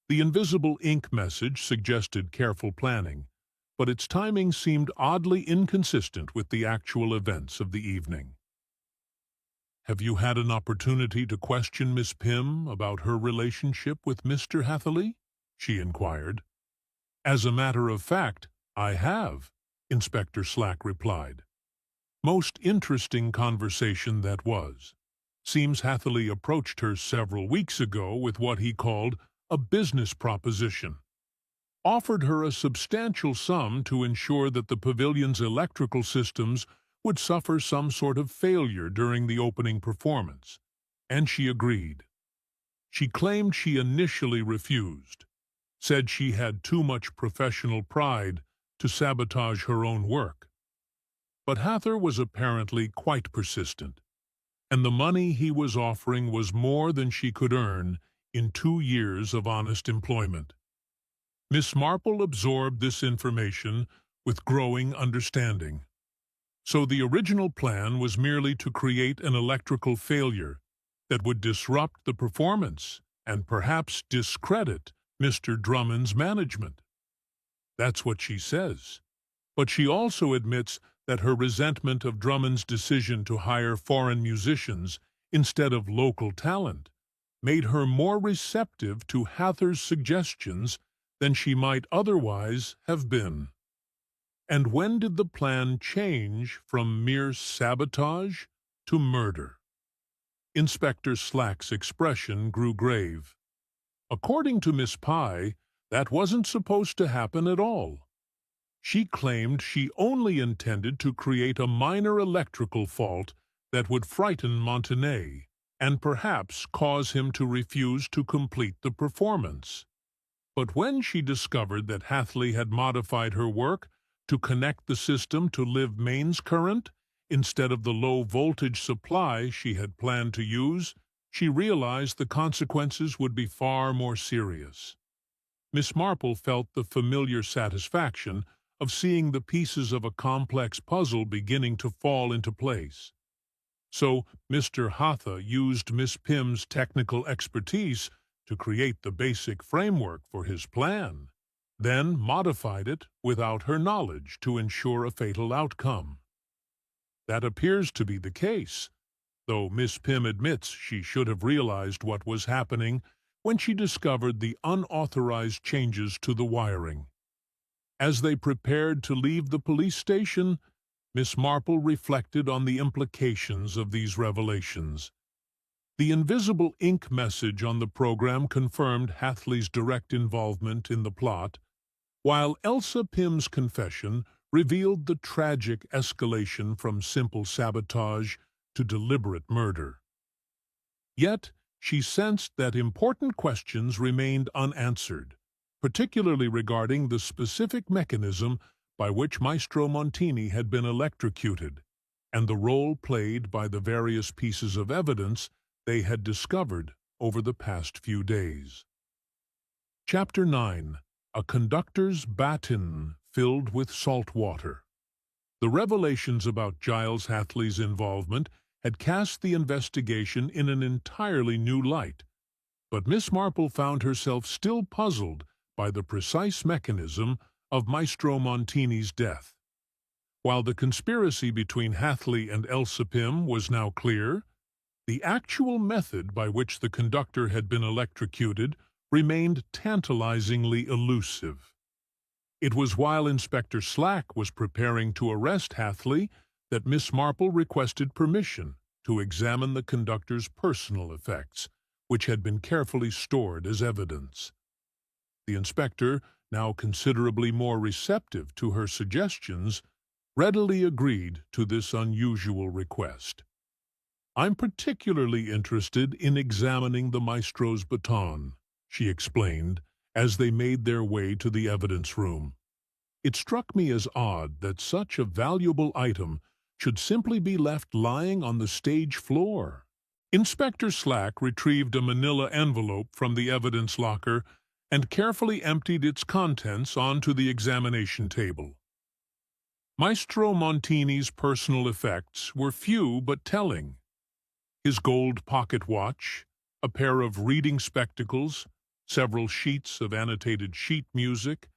The invisible ink message suggested careful planning, but its timing seemed oddly inconsistent with the actual events of the evening. "Have you had an opportunity to question Miss Pym about her relationship with Mr. Hatherley?" she inquired. "As a matter of fact, I have," Inspector Slack replied. "Most interesting conversation that was. Seems Hatherley approached her several weeks ago with what he called a business proposition. Offered her a substantial sum to ensure that the pavilion's electrical systems would suffer some sort of failure during the opening performance, and she agreed. She claimed she initially refused, said she had too much professional pride to sabotage her own work. But Hather was apparently quite persistent, and the money he was offering was more than she could earn in 2 years of honest employment. Miss Marple absorbed this information with growing understanding. So the original plan was merely to create an electrical failure that would disrupt the performance and perhaps discredit Mr. Drummond's management. That's what she says. But she also admits that her resentment of Drummond's decision to hire foreign musicians instead of local talent made her more receptive to Hather's suggestions than she might otherwise have been. And when did the plan change from mere sabotage to murder? Inspector Slack's expression grew grave. According to Miss Pye, that wasn't supposed to happen at all. She claimed she only intended to create a minor electrical fault that would frighten Montané and perhaps cause him to refuse to complete the performance. But when she discovered that Hathley had modified her work to connect the system to live mains current instead of the low-voltage supply she had planned to use, she realized the consequences would be far more serious. Miss Marple felt the familiar satisfaction of seeing the pieces of a complex puzzle beginning to fall into place. So Mr. Hatha used Miss Pym's technical expertise to create the basic framework for his plan, then modified it without her knowledge to ensure a fatal outcome. That appears to be the case, though Miss Pym admits she should have realized what was happening when she discovered the unauthorized changes to the wiring. As they prepared to leave the police station, Miss Marple reflected on the implications of these revelations. The invisible ink message on the program confirmed Hathley's direct involvement in the plot, while Elsa Pym's confession revealed the tragic escalation from simple sabotage to deliberate murder. Yet, she sensed that important questions remained unanswered, particularly regarding the specific mechanism by which Maestro Montini had been electrocuted, and the role played by the various pieces of evidence they had discovered over the past few days. Chapter 9. A Conductor's Baton Filled with Salt Water. The revelations about Giles Hathley's involvement had cast the investigation in an entirely new light, but Miss Marple found herself still puzzled by the precise mechanism of Maestro Montini's death. While the conspiracy between Hathley and Elsa Pym was now clear, the actual method by which the conductor had been electrocuted remained tantalizingly elusive. It was while Inspector Slack was preparing to arrest Hathley that Miss Marple requested permission to examine the conductor's personal effects, which had been carefully stored as evidence. The inspector, now considerably more receptive to her suggestions, readily agreed to this unusual request. "I'm particularly interested in examining the maestro's baton," she explained, as they made their way to the evidence room. "It struck me as odd that such a valuable item should simply be left lying on the stage floor." Inspector Slack retrieved a manila envelope from the evidence locker and carefully emptied its contents onto the examination table. Maestro Montini's personal effects were few but telling. His gold pocket watch, a pair of reading spectacles, several sheets of annotated sheet music,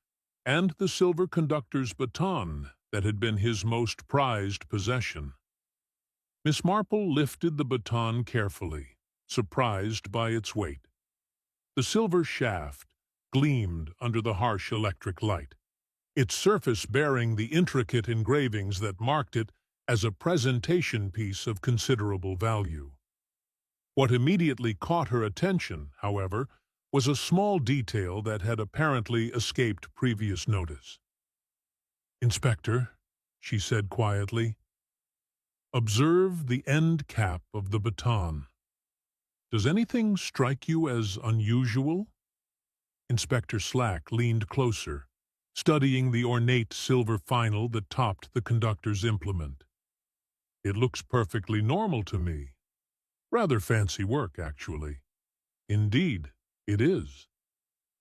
and the silver conductor's baton that had been his most prized possession. Miss Marple lifted the baton carefully, surprised by its weight. The silver shaft gleamed under the harsh electric light, its surface bearing the intricate engravings that marked it as a presentation piece of considerable value. What immediately caught her attention, however, was a small detail that had apparently escaped previous notice. "Inspector," she said quietly, "observe the end cap of the baton. Does anything strike you as unusual?" Inspector Slack leaned closer, studying the ornate silver final that topped the conductor's implement. "It looks perfectly normal to me. Rather fancy work, actually." "Indeed, it is.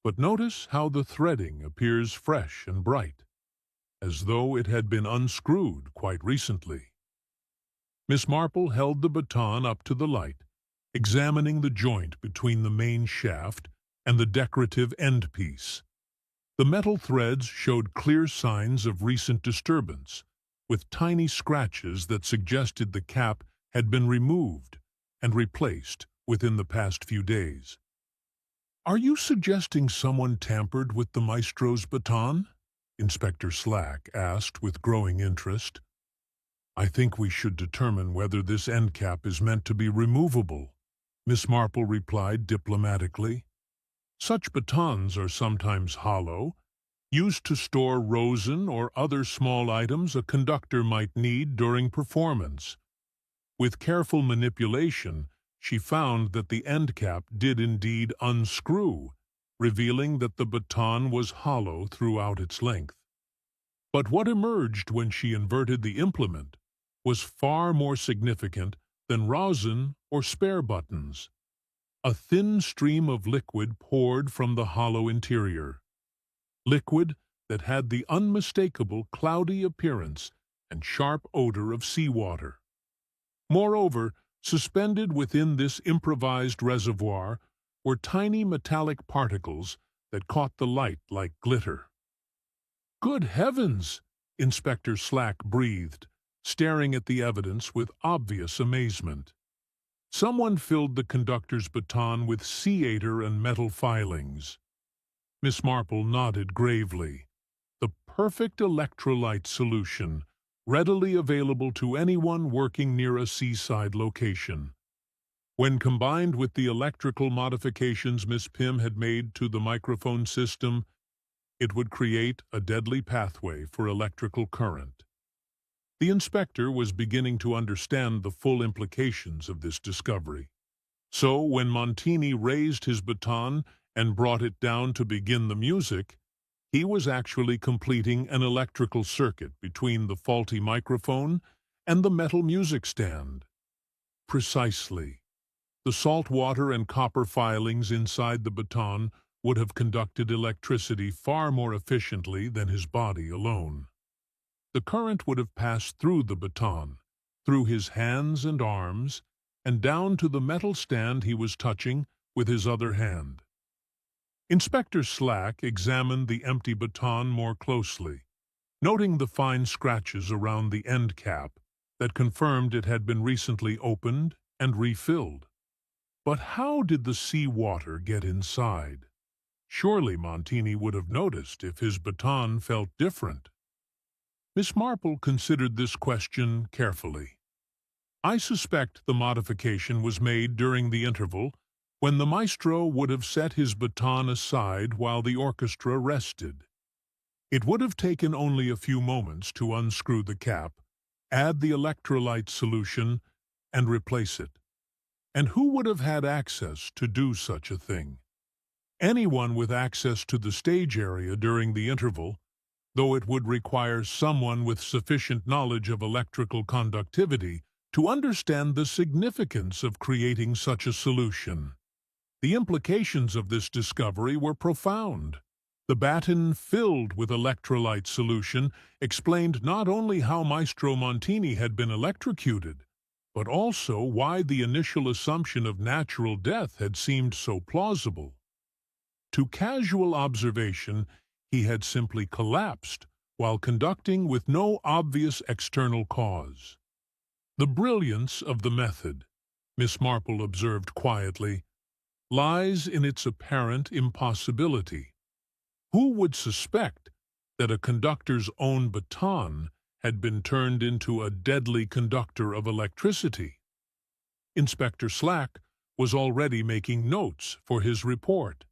But notice how the threading appears fresh and bright, as though it had been unscrewed quite recently." Miss Marple held the baton up to the light, examining the joint between the main shaft and the decorative end piece. The metal threads showed clear signs of recent disturbance, with tiny scratches that suggested the cap had been removed and replaced within the past few days. "Are you suggesting someone tampered with the maestro's baton?" Inspector Slack asked with growing interest. "I think we should determine whether this end cap is meant to be removable," Miss Marple replied diplomatically. "Such batons are sometimes hollow, used to store rosin or other small items a conductor might need during performance." With careful manipulation, she found that the end cap did indeed unscrew, revealing that the baton was hollow throughout its length. But what emerged when she inverted the implement was far more significant than rosin or spare buttons. A thin stream of liquid poured from the hollow interior. Liquid that had the unmistakable cloudy appearance and sharp odor of seawater. Moreover, suspended within this improvised reservoir were tiny metallic particles that caught the light like glitter. "Good heavens!" Inspector Slack breathed, staring at the evidence with obvious amazement. Someone filled the conductor's baton with sea-ater and metal filings. Miss Marple nodded gravely. The perfect electrolyte solution, readily available to anyone working near a seaside location. When combined with the electrical modifications Miss Pym had made to the microphone system, it would create a deadly pathway for electrical current. The inspector was beginning to understand the full implications of this discovery. So, when Montini raised his baton and brought it down to begin the music, he was actually completing an electrical circuit between the faulty microphone and the metal music stand. Precisely. The salt water and copper filings inside the baton would have conducted electricity far more efficiently than his body alone. The current would have passed through the baton, through his hands and arms, and down to the metal stand he was touching with his other hand. Inspector Slack examined the empty baton more closely, noting the fine scratches around the end cap that confirmed it had been recently opened and refilled. But how did the sea water get inside? Surely Montini would have noticed if his baton felt different. Miss Marple considered this question carefully. "I suspect the modification was made during the interval when the maestro would have set his baton aside while the orchestra rested. It would have taken only a few moments to unscrew the cap, add the electrolyte solution, and replace it. And who would have had access to do such a thing? Anyone with access to the stage area during the interval, though it would require someone with sufficient knowledge of electrical conductivity to understand the significance of creating such a solution. The implications of this discovery were profound. The baton filled with electrolyte solution explained not only how Maestro Montini had been electrocuted, but also why the initial assumption of natural death had seemed so plausible. To casual observation, he had simply collapsed while conducting with no obvious external cause. "The brilliance of the method," Miss Marple observed quietly, "lies in its apparent impossibility. Who would suspect that a conductor's own baton had been turned into a deadly conductor of electricity?" Inspector Slack was already making notes for his report.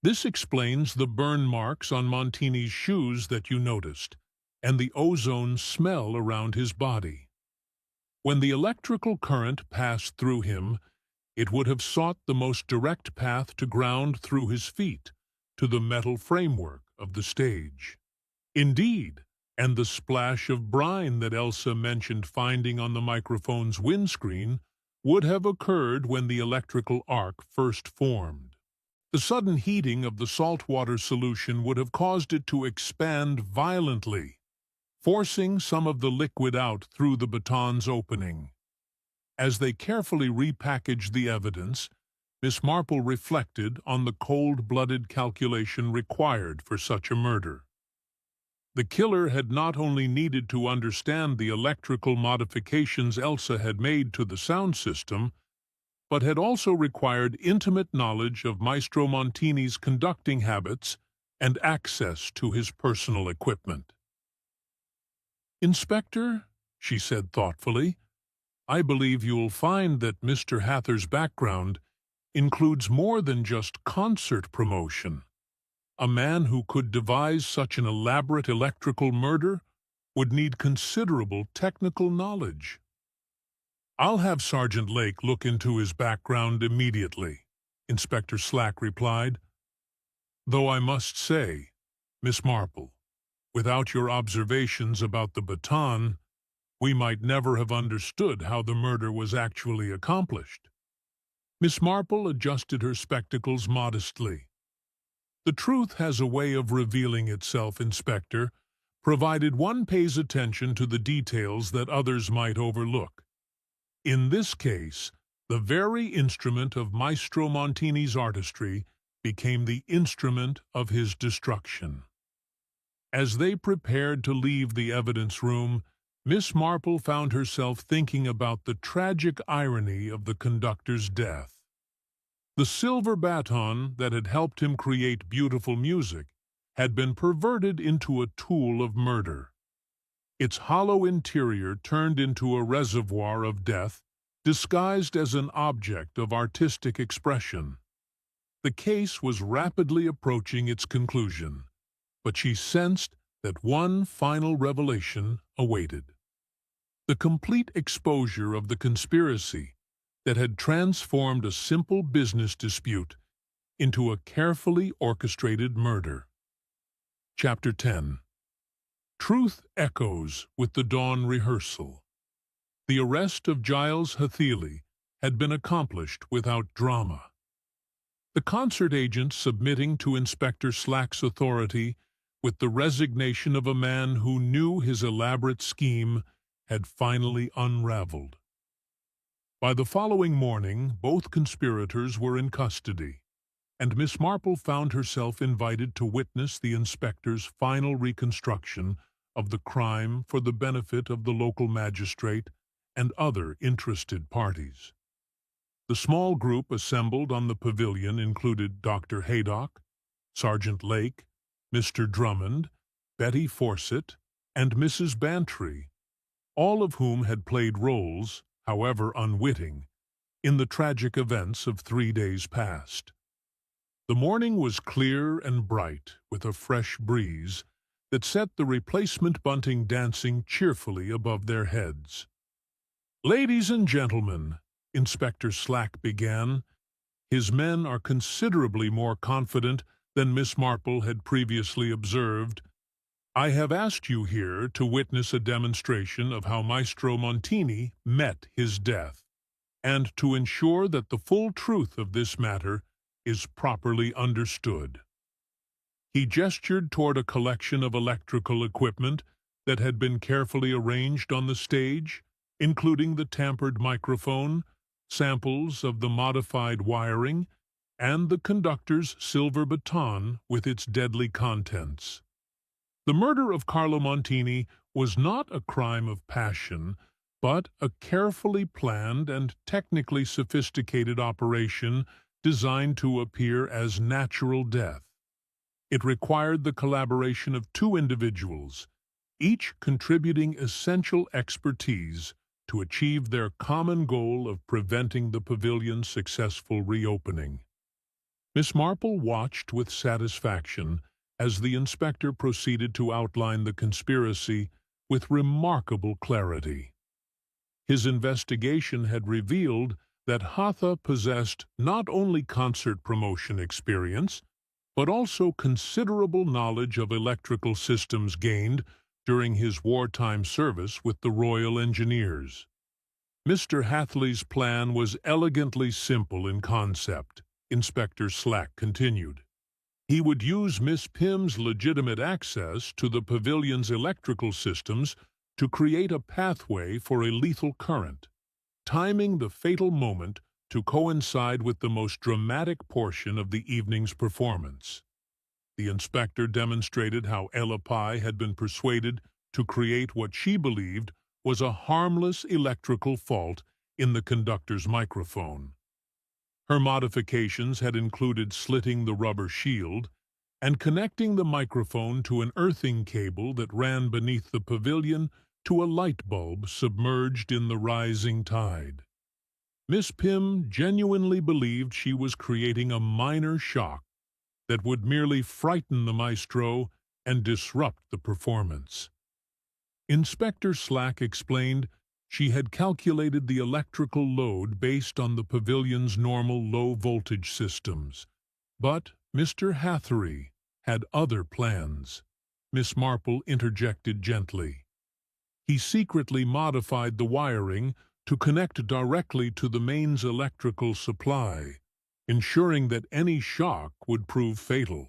"This explains the burn marks on Montini's shoes that you noticed, and the ozone smell around his body. When the electrical current passed through him, it would have sought the most direct path to ground through his feet, to the metal framework of the stage. Indeed, and the splash of brine that Elsa mentioned finding on the microphone's windscreen would have occurred when the electrical arc first formed. The sudden heating of the saltwater solution would have caused it to expand violently, forcing some of the liquid out through the baton's opening. As they carefully repackaged the evidence, Miss Marple reflected on the cold-blooded calculation required for such a murder. The killer had not only needed to understand the electrical modifications Elsa had made to the sound system, but had also required intimate knowledge of Maestro Montini's conducting habits and access to his personal equipment. "Inspector," she said thoughtfully, "I believe you'll find that Mr. Hather's background includes more than just concert promotion. A man who could devise such an elaborate electrical murder would need considerable technical knowledge." "I'll have Sergeant Lake look into his background immediately," Inspector Slack replied. "Though I must say, Miss Marple, without your observations about the baton, we might never have understood how the murder was actually accomplished." Miss Marple adjusted her spectacles modestly. The truth has a way of revealing itself, Inspector, provided one pays attention to the details that others might overlook. In this case, the very instrument of Maestro Montini's artistry became the instrument of his destruction. As they prepared to leave the evidence room, Miss Marple found herself thinking about the tragic irony of the conductor's death. The silver baton that had helped him create beautiful music had been perverted into a tool of murder. Its hollow interior turned into a reservoir of death, disguised as an object of artistic expression. The case was rapidly approaching its conclusion, but she sensed that one final revelation awaited. The complete exposure of the conspiracy that had transformed a simple business dispute into a carefully orchestrated murder. Chapter 10. Truth echoes with the dawn rehearsal. The arrest of Giles Hatheli had been accomplished without drama. The concert agent submitting to Inspector Slack's authority with the resignation of a man who knew his elaborate scheme had finally unraveled. By the following morning, both conspirators were in custody, and Miss Marple found herself invited to witness the inspector's final reconstruction of the crime for the benefit of the local magistrate and other interested parties. The small group assembled on the pavilion included Dr. Haydock, Sergeant Lake, Mr. Drummond, Betty Fawcett, and Mrs. Bantry, all of whom had played roles, however unwitting, in the tragic events of 3 days past. The morning was clear and bright, with a fresh breeze that set the replacement bunting dancing cheerfully above their heads. "Ladies and gentlemen," Inspector Slack began, "his men are considerably more confident than Miss Marple had previously observed. I have asked you here to witness a demonstration of how Maestro Montini met his death, and to ensure that the full truth of this matter is properly understood." He gestured toward a collection of electrical equipment that had been carefully arranged on the stage, including the tampered microphone, samples of the modified wiring, and the conductor's silver baton with its deadly contents. The murder of Carlo Montini was not a crime of passion, but a carefully planned and technically sophisticated operation designed to appear as natural death. It required the collaboration of two individuals, each contributing essential expertise to achieve their common goal of preventing the pavilion's successful reopening. Miss Marple watched with satisfaction as the inspector proceeded to outline the conspiracy with remarkable clarity. His investigation had revealed that Hatha possessed not only concert promotion experience, but also considerable knowledge of electrical systems gained during his wartime service with the Royal Engineers. Mr. Hatheli's plan was elegantly simple in concept, Inspector Slack continued. He would use Miss Pym's legitimate access to the pavilion's electrical systems to create a pathway for a lethal current, timing the fatal moment to coincide with the most dramatic portion of the evening's performance. The inspector demonstrated how Ella Pye had been persuaded to create what she believed was a harmless electrical fault in the conductor's microphone. Her modifications had included slitting the rubber shield and connecting the microphone to an earthing cable that ran beneath the pavilion to a light bulb submerged in the rising tide. Miss Pym genuinely believed she was creating a minor shock that would merely frighten the maestro and disrupt the performance. Inspector Slack explained she had calculated the electrical load based on the pavilion's normal low-voltage systems, but Mr. Hatheri had other plans. Miss Marple interjected gently. He secretly modified the wiring to connect directly to the mains electrical supply, ensuring that any shock would prove fatal.